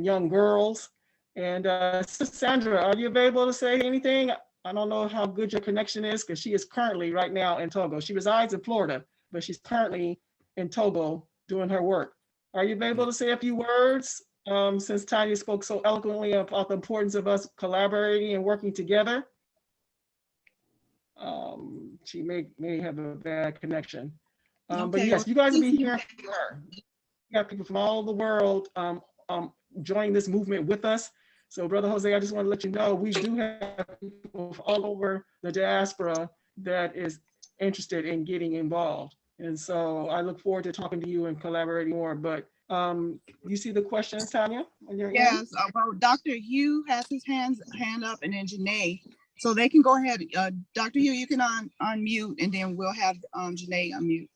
young girls. And Sister Sandra, are you available to say anything? I don't know how good your connection is, because she is currently right now in Togo. She resides in Florida, but she's currently in Togo doing her work. Are you available to say a few words, since Tanya spoke so eloquently about the importance of us collaborating and working together? She may have a bad connection. But yes, you guys will be hearing from her. We got people from all over the world joining this movement with us. So Brother Jose, I just want to let you know, we do have people from all over the diaspora that is interested in getting involved. And so I look forward to talking to you and collaborating more. But you see the questions, Tanya? Yes, well, Dr. Hugh has his hand up, and then Janae. So they can go ahead. Dr. Hugh, you can unmute, and then we'll have Janae unmute.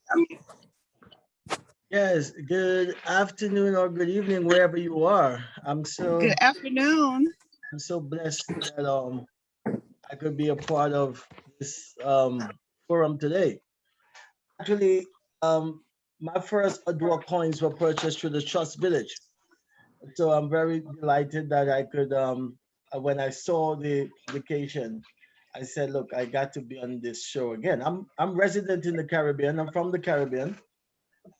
Yes, good afternoon or good evening, wherever you are. Good afternoon. I'm so blessed that I could be a part of this forum today. Actually, my first Oduwa coins were purchased through the Trust Village. So I'm very delighted that I could, when I saw the application, I said, look, I got to be on this show again. I'm resident in the Caribbean. I'm from the Caribbean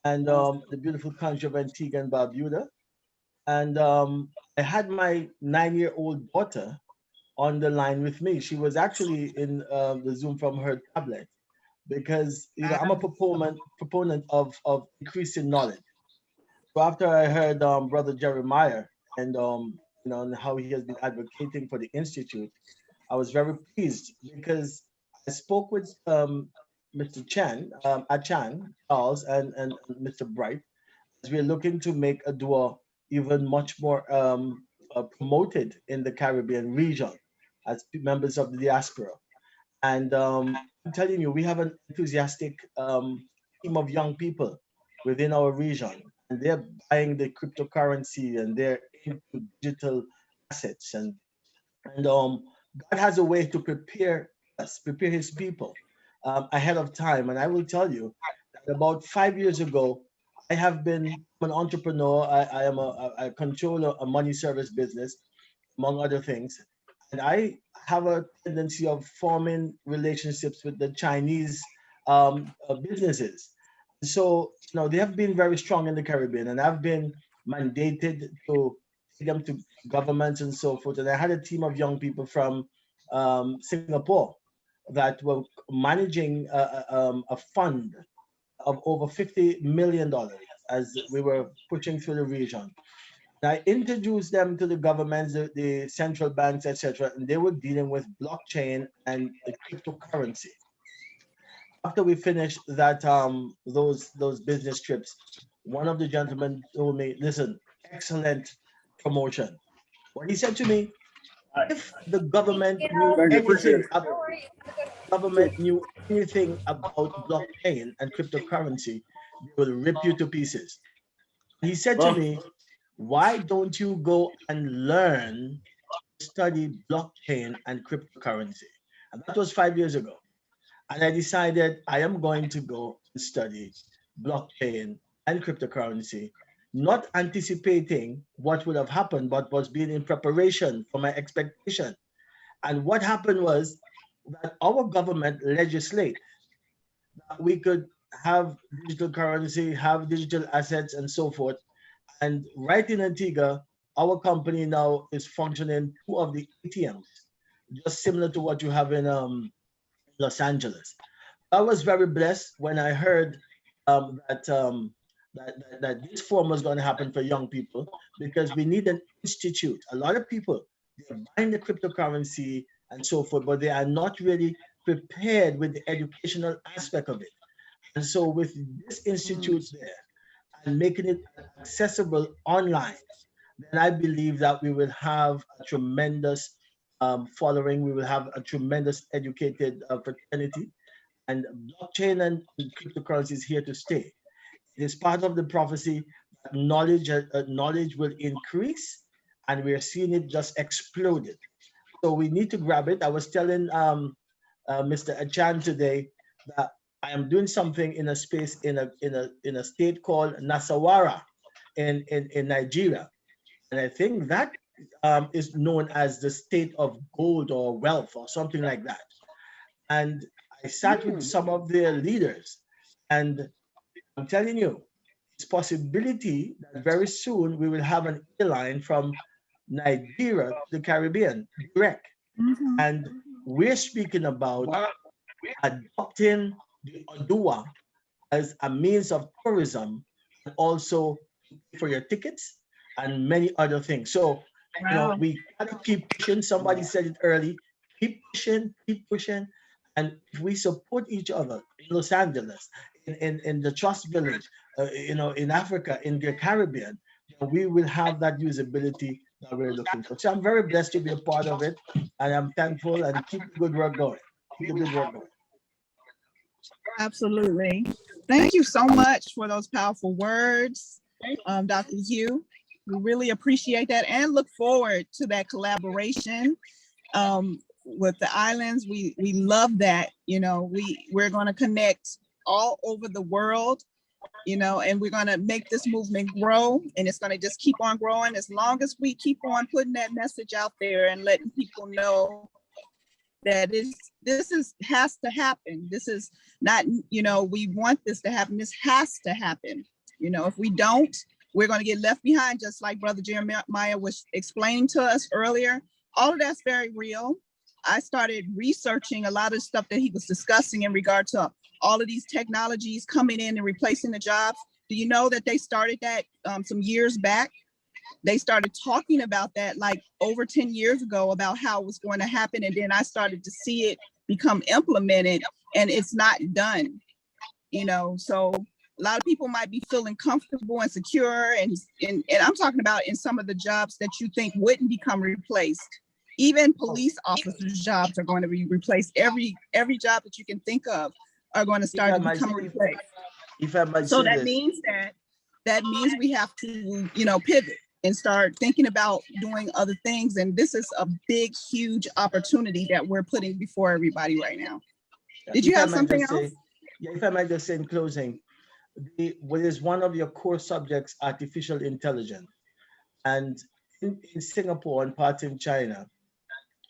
and the beautiful country of Antigua and Barbuda. And I had my 9-year-old daughter on the line with me. She was actually in the Zoom from her tablet, because I'm a proponent of increasing knowledge. So after I heard Brother Jeremiah and and how he has been advocating for the Institute, I was very pleased, because I spoke with Mr. Achan, Charles, and Mr. Bright, as we're looking to make Oduwa even much more promoted in the Caribbean region as members of the diaspora. And I'm telling you, we have an enthusiastic team of young people within our region, and they're buying the cryptocurrency and they're into digital assets. And God has a way to prepare us, prepare his people ahead of time. And I will tell you that about 5 years ago, I have been an entrepreneur. I control a money service business, among other things. And I have a tendency of forming relationships with the Chinese businesses. So, they have been very strong in the Caribbean, and I've been mandated to take them to governments and so forth. And I had a team of young people from Singapore that were managing a fund of over $50 million as we were pushing through the region. And I introduced them to the governments, the central banks, etc., and they were dealing with blockchain and the cryptocurrency. After we finished that those business trips, one of the gentlemen told me, "Listen, excellent promotion." What he said to me, if the government knew anything about blockchain and cryptocurrency, they will rip you to pieces. He said to me, why don't you go and learn, study blockchain and cryptocurrency? And that was 5 years ago. And I decided I am going to go and study blockchain and cryptocurrency, not anticipating what would have happened, but was being in preparation for my expectation. And what happened was that our government legislate that we could have digital currency, have digital assets, and so forth. And right in Antigua, our company now is functioning 2 of the ATMs, just similar to what you have in Los Angeles. I was very blessed when I heard that this forum was going to happen for young people, because we need an institute. A lot of people, they're buying the cryptocurrency and so forth, but they are not really prepared with the educational aspect of it. And so with this institute there and making it accessible online, then I believe that we will have a tremendous following. We will have a tremendous educated fraternity, and blockchain and cryptocurrency is here to stay. It is part of the prophecy that knowledge will increase, and we are seeing it just exploded. So we need to grab it. I was telling Mr. Achan today that I am doing something in a space in a state called Nasawara in Nigeria, and I think that is known as the state of gold or wealth or something like that. And I sat with some of their leaders, and I'm telling you, it's possibility that very soon we will have an airline from Nigeria to the Caribbean direct. And we're speaking about adopting the Oduwa as a means of tourism, and also for your tickets and many other things. So, you know, we gotta keep pushing. Somebody said it early, keep pushing. And if we support each other in Los Angeles, in the Trust Village, you know, in Africa, in the Caribbean, we will have that usability that we're looking for. So I'm very blessed to be a part of it, and I'm thankful, and keep the good work going. Keep the good work going. Absolutely. Thank you so much for those powerful words, Dr. Hugh. We really appreciate that and look forward to that collaboration with the islands. We love that. You know, we're going to connect all over the world, you know, and we're going to make this movement grow, and it's going to just keep on growing as long as we keep on putting that message out there and letting people know that this has to happen. This is not, you know, we want this to happen. This has to happen. You know, if we don't, we're going to get left behind, just like Brother Jeremiah was explaining to us earlier. All of that's very real. I started researching a lot of stuff that he was discussing in regard to all of these technologies coming in and replacing the jobs. Do you know that they started that some years back? They started talking about that like over 10 years ago about how it was going to happen. And then I started to see it become implemented, and it's not done, you know. So a lot of people might be feeling comfortable and secure. And I'm talking about in some of the jobs that you think wouldn't become replaced. Even police officers' jobs are going to be replaced. Every job that you can think of are going to start to become replaced. So that means we have to, you know, pivot and start thinking about doing other things. And this is a big, huge opportunity that we're putting before everybody right now. Did you have something else? Yeah, if I might just say in closing, what is one of your core subjects, artificial intelligence. And in Singapore and parts in China,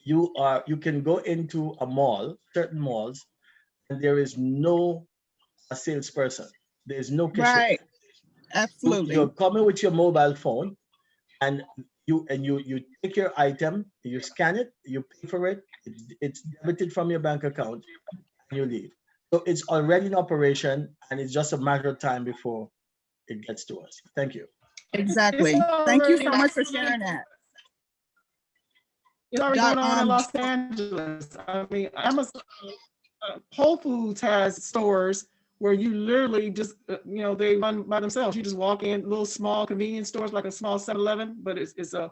you can go into a mall, certain malls, and there is no salesperson. There's no cashier. Right. Absolutely. You're coming with your mobile phone, and you take your item, you scan it, you pay for it, it's debited from your bank account, and you leave. So it's already in operation, and it's just a matter of time before it gets to us. Thank you. Exactly. Thank you so much for sharing that. It's already going on in Los Angeles. I mean, Amazon, Whole Foods has stores where you literally just, you know, they run by themselves. You just walk in little small convenience stores, like a small 7-Eleven, but it's a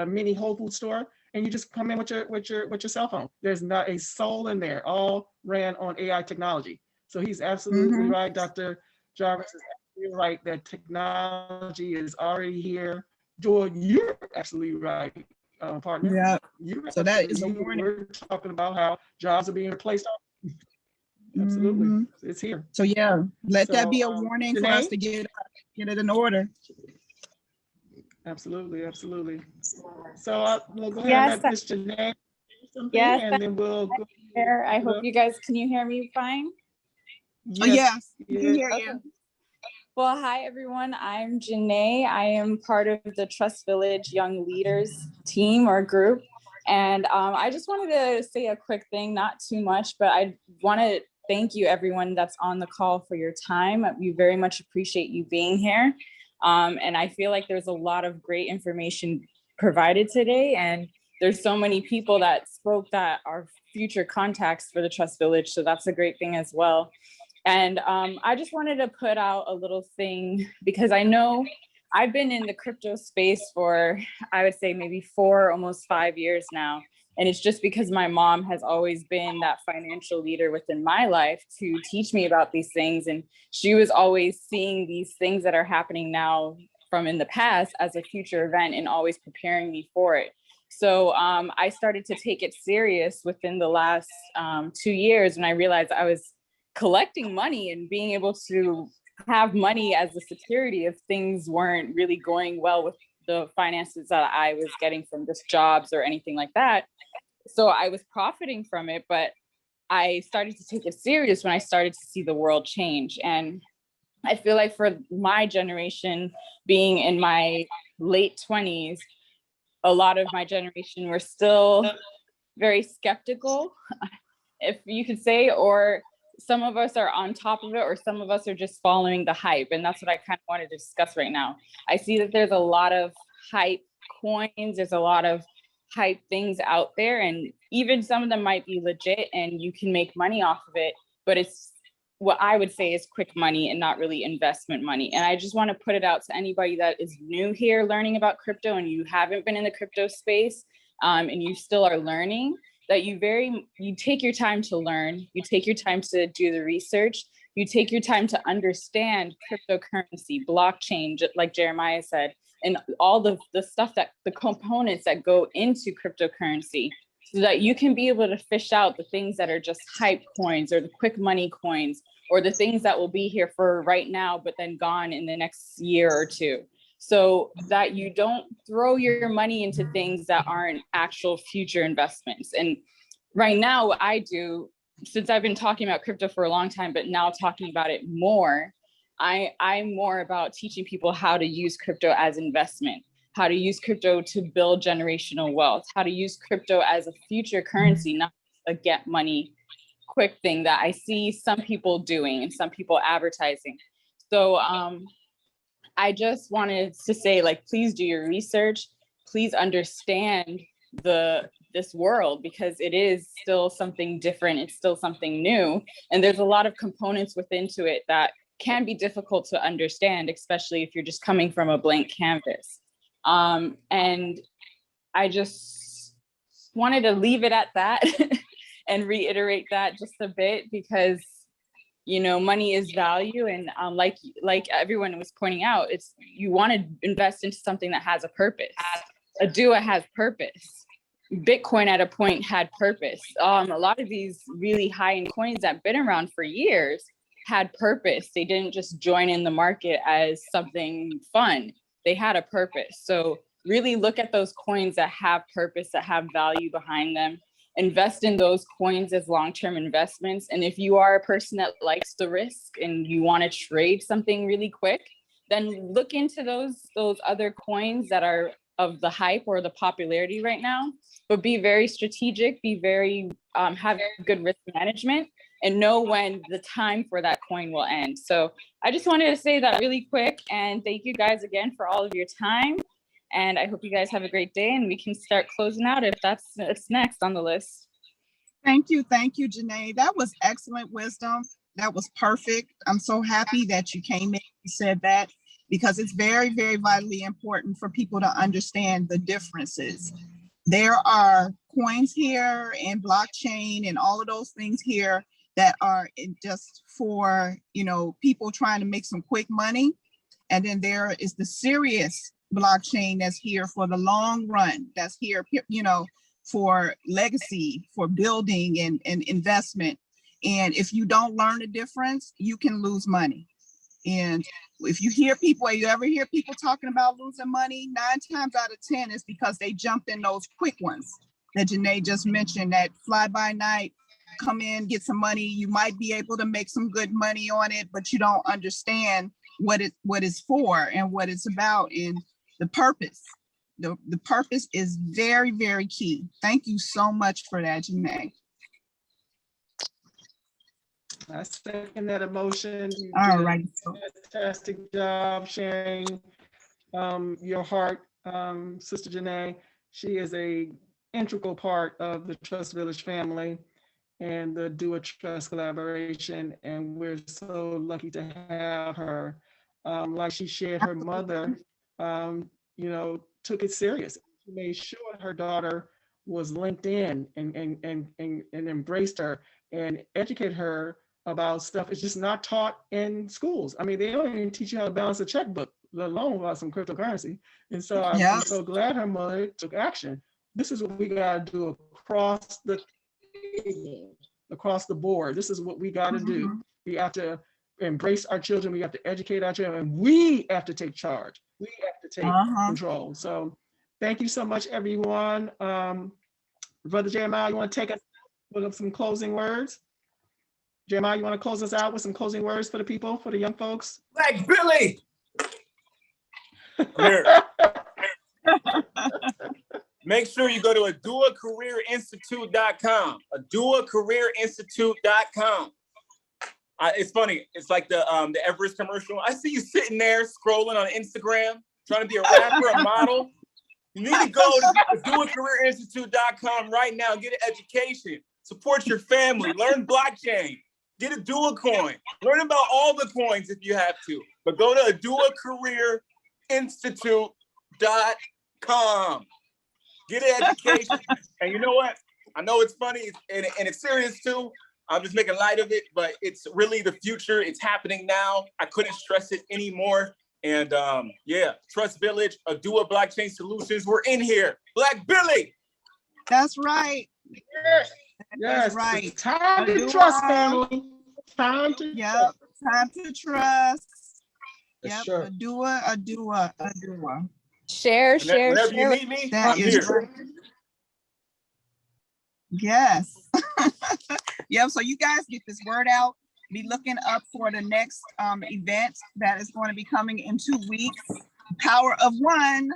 mini Whole Food store, and you just come in with your cell phone. There's not a soul in there. All ran on AI technology. So he's absolutely right, Dr. Jarvis is absolutely right that technology is already here. Joy, you're absolutely right, partner. Yeah. So that is a warning. We're talking about how jobs are being replaced. Absolutely, it's here. So yeah, let that be a warning for us to get it in order. Absolutely. So we'll go ahead and let Ms. Janae say something, and then we'll go here. I hope you guys, can you hear me fine? Yes, we can hear you. Well, hi everyone, I'm Janae. I am part of the Trust Village Young Leaders team or group. And I just wanted to say a quick thing, not too much, but I want to thank you everyone that's on the call for your time. We very much appreciate you being here. And I feel like there's a lot of great information provided today, and there's so many people that spoke that are future contacts for the Trust Village. So that's a great thing as well. And I just wanted to put out a little thing, because I know I've been in the crypto space for, I would say maybe 4, almost 5 years now. And it's just because my mom has always been that financial leader within my life to teach me about these things. And she was always seeing these things that are happening now from in the past as a future event and always preparing me for it. So I started to take it serious within the last 2 years when I realized I was collecting money and being able to have money as a security if things weren't really going well with the finances that I was getting from just jobs or anything like that. So I was profiting from it, but I started to take it serious when I started to see the world change. And I feel like for my generation, being in my late 20s, a lot of my generation were still very skeptical, if you could say, or some of us are on top of it, or some of us are just following the hype. And that's what I kind of wanted to discuss right now. I see that there's a lot of hype coins, there's a lot of hype things out there, and even some of them might be legit and you can make money off of it, but it's what I would say is quick money and not really investment money. And I just want to put it out to anybody that is new here learning about crypto and you haven't been in the crypto space and you still are learning, that you take your time to learn, you take your time to do the research, you take your time to understand cryptocurrency, blockchain, like Jeremiah said, and all the stuff, that the components that go into cryptocurrency, so that you can be able to fish out the things that are just hype coins or the quick money coins, or the things that will be here for right now, but then gone in the next year or two. So that you don't throw your money into things that aren't actual future investments. And right now, what I do, since I've been talking about crypto for a long time, but now talking about it more, I'm more about teaching people how to use crypto as investment, how to use crypto to build generational wealth, how to use crypto as a future currency, not a get money quick thing that I see some people doing and some people advertising. So I just wanted to say, like, please do your research, please understand this world, because it is still something different, it's still something new, and there's a lot of components within to it that can be difficult to understand, especially if you're just coming from a blank canvas. And I just wanted to leave it at that and reiterate that just a bit, because money is value, and like everyone was pointing out, it's, you want to invest into something that has a purpose. Oduwa has purpose. Bitcoin at a point had purpose. A lot of these really high-end coins that have been around for years had purpose. They didn't just join in the market as something fun. They had a purpose. So really look at those coins that have purpose, that have value behind them. Invest in those coins as long-term investments. And if you are a person that likes the risk and you want to trade something really quick, then look into those other coins that are of the hype or the popularity right now. But be very strategic, be very, have good risk management, and know when the time for that coin will end. So I just wanted to say that really quick, and thank you guys again for all of your time. And I hope you guys have a great day, and we can start closing out if that's next on the list. Thank you, Janae. That was excellent wisdom. That was perfect. I'm so happy that you came in and said that, because it's very, very vitally important for people to understand the differences. There are coins here and blockchain and all of those things here that are just for, people trying to make some quick money. And then there is the serious blockchain that's here for the long run, that's here, for legacy, for building and investment. And if you don't learn the difference, you can lose money. And if you ever hear people talking about losing money, 9 times out of 10 is because they jumped in those quick ones that Janae just mentioned, that fly by night, come in, get some money. You might be able to make some good money on it, but you don't understand what it's for and what it's about, and the purpose. The purpose is very, very key. Thank you so much for that, Janae. I second that emotion. You All did right. a fantastic job sharing your heart, Sister Janae. She is a integral part of the Trust Village family and the Do a Trust collaboration, and we're so lucky to have her. Like she shared, her mother, took it serious. She made sure her daughter was linked in and embraced her and educated her about stuff. It's just not taught in schools. I mean, they don't even teach you how to balance a checkbook, let alone about some cryptocurrency. And so I'm so glad her mother took action. This is what we got to do across the board. This is what we got to do. We have to embrace our children. We have to educate our children, and we have to take charge. We have to take control. So thank you so much, everyone. Brother Jeremiah, you want to take us with some closing words? Jeremiah, you want to close us out with some closing words for the people, for the young folks? Black Billy! Here. Make sure you go to oduwacareerinstitute.com. oduwacareerinstitute.com. It's funny. It's like the Everest commercial. I see you sitting there scrolling on Instagram, trying to be a rapper, a model. You need to go to oduwacareerinstitute.com right now. Get an education. Support your family. Learn blockchain. Get a Dua coin. Learn about all the coins if you have to. But go to oduwacareerinstitute.com. Get an education. And you know what? I know it's funny and it's serious too. I'm just making light of it, but it's really the future. It's happening now. I couldn't stress it anymore. And yeah, Trust Village, Oduwa Blockchain Solutions, we're in here. Black Billy. That's right. Yes. That's right. It's time to trust, family. Time to trust. Time to trust. Yes, Yep. sure. Oduwa. Share. Whenever you need me, I'm here. Right. Yes. Yep. So you guys get this word out. Be looking up for the next event that is going to be coming in 2 weeks. Power of One.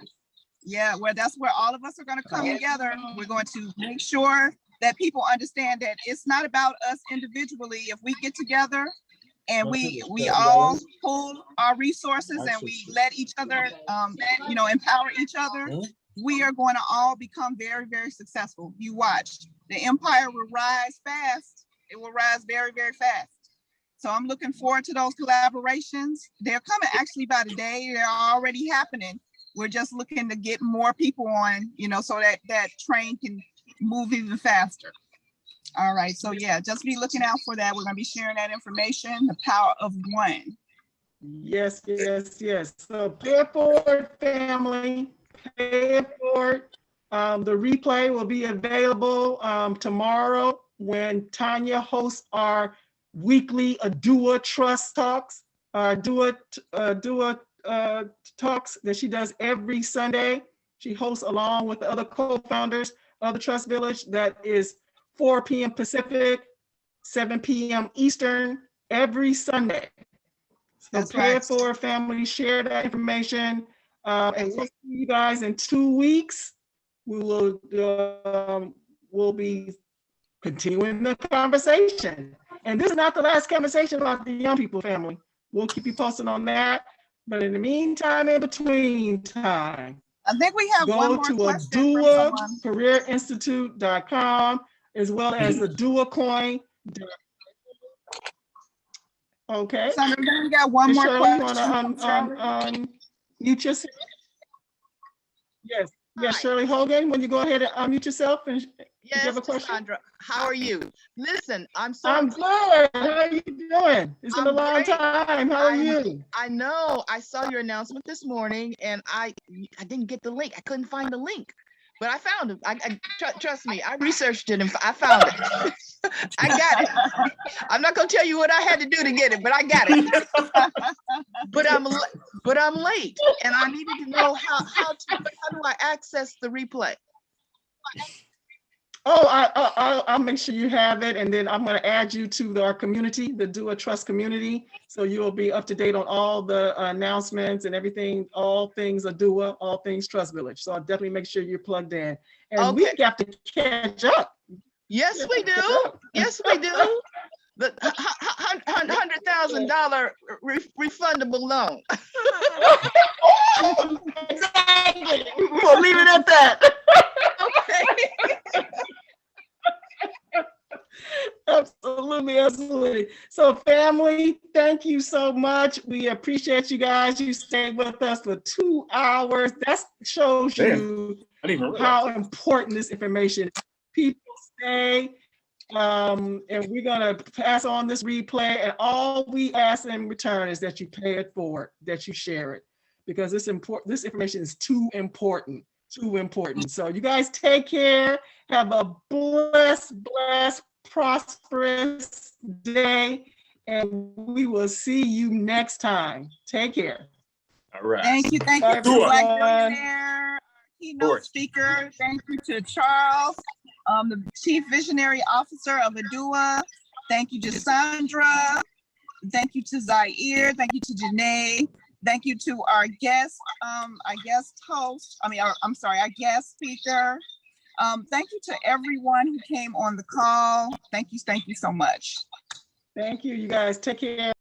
Yeah, that's where all of us are going to come together. We're going to make sure that people understand that it's not about us individually. If we get together and we all pull our resources and we let each other, empower each other, we are going to all become very, very successful. You watch. The empire will rise fast. It will rise very, very fast. So I'm looking forward to those collaborations. They're coming actually by the day. They're already happening. We're just looking to get more people on, so that train can move even faster. All right. So yeah, just be looking out for that. We're going to be sharing that information, the power of one. Yes. So pay it forward, family. Pay it forward. The replay will be available tomorrow when Tanya hosts our weekly Oduwa Trust Talks, Oduwa Talks that she does every Sunday. She hosts along with the other co-founders of the Trust Village. That is 4 p.m. Pacific, 7 p.m. Eastern every Sunday. So pay it forward, family. Share that information. And we'll see you guys in 2 weeks. We will we'll be continuing the conversation. And this is not the last conversation about the young people, family. We'll keep you posted on that. But in the meantime, in between time, I think we have one more question. Go to oduwacareerinstitute.com as well as the Oduwa coin. Okay. So we got one more Shirley, question. you want to mute yourself? Yes. Yes, Shirley Hogan, when you go ahead and unmute yourself and yes, you have a question? Sandra, how are you? Listen, I'm good. How are you doing? It's been a long time. How are you? I know. I saw your announcement this morning, and I didn't get the link. I couldn't find the link, but I found it. Trust me, I researched it and I found it. I got it. I'm not gonna tell you what I had to do to get it, but I got it. But I'm late, and I needed to know how do I access the replay? Oh, I'll make sure you have it, and then I'm going to add you to our community, the Do a Trust community, so you'll be up to date on all the announcements and everything, all things Oduwa, all things Trust Village. So I'll definitely make sure you're plugged in, and we got to catch up. Yes, we do. Yes, we do. The $100,000 refundable loan. Exactly. We'll leave it at that. Okay. Absolutely, absolutely. So family, thank you so much. We appreciate you guys. You stayed with us for 2 hours. That shows you I didn't even how realize. important this information is. People stay, and we're gonna pass on this replay, and all we ask in return is that you pay it forward, that you share it, because this information is too important. So you guys take care. Have a blessed, prosperous day, and we will see you next time. Take care. All right. Thank you Bye, to Black everyone. Billionaire, keynote speaker. Thank you to Charles, the Chief Visionary Officer of Oduwa. Thank you to Sandra. Thank you to Zaire. Thank you to Janae. Thank you to our guest, our guest speaker. Thank you to everyone who came on the call. Thank you so much. Thank you, you guys. Take care.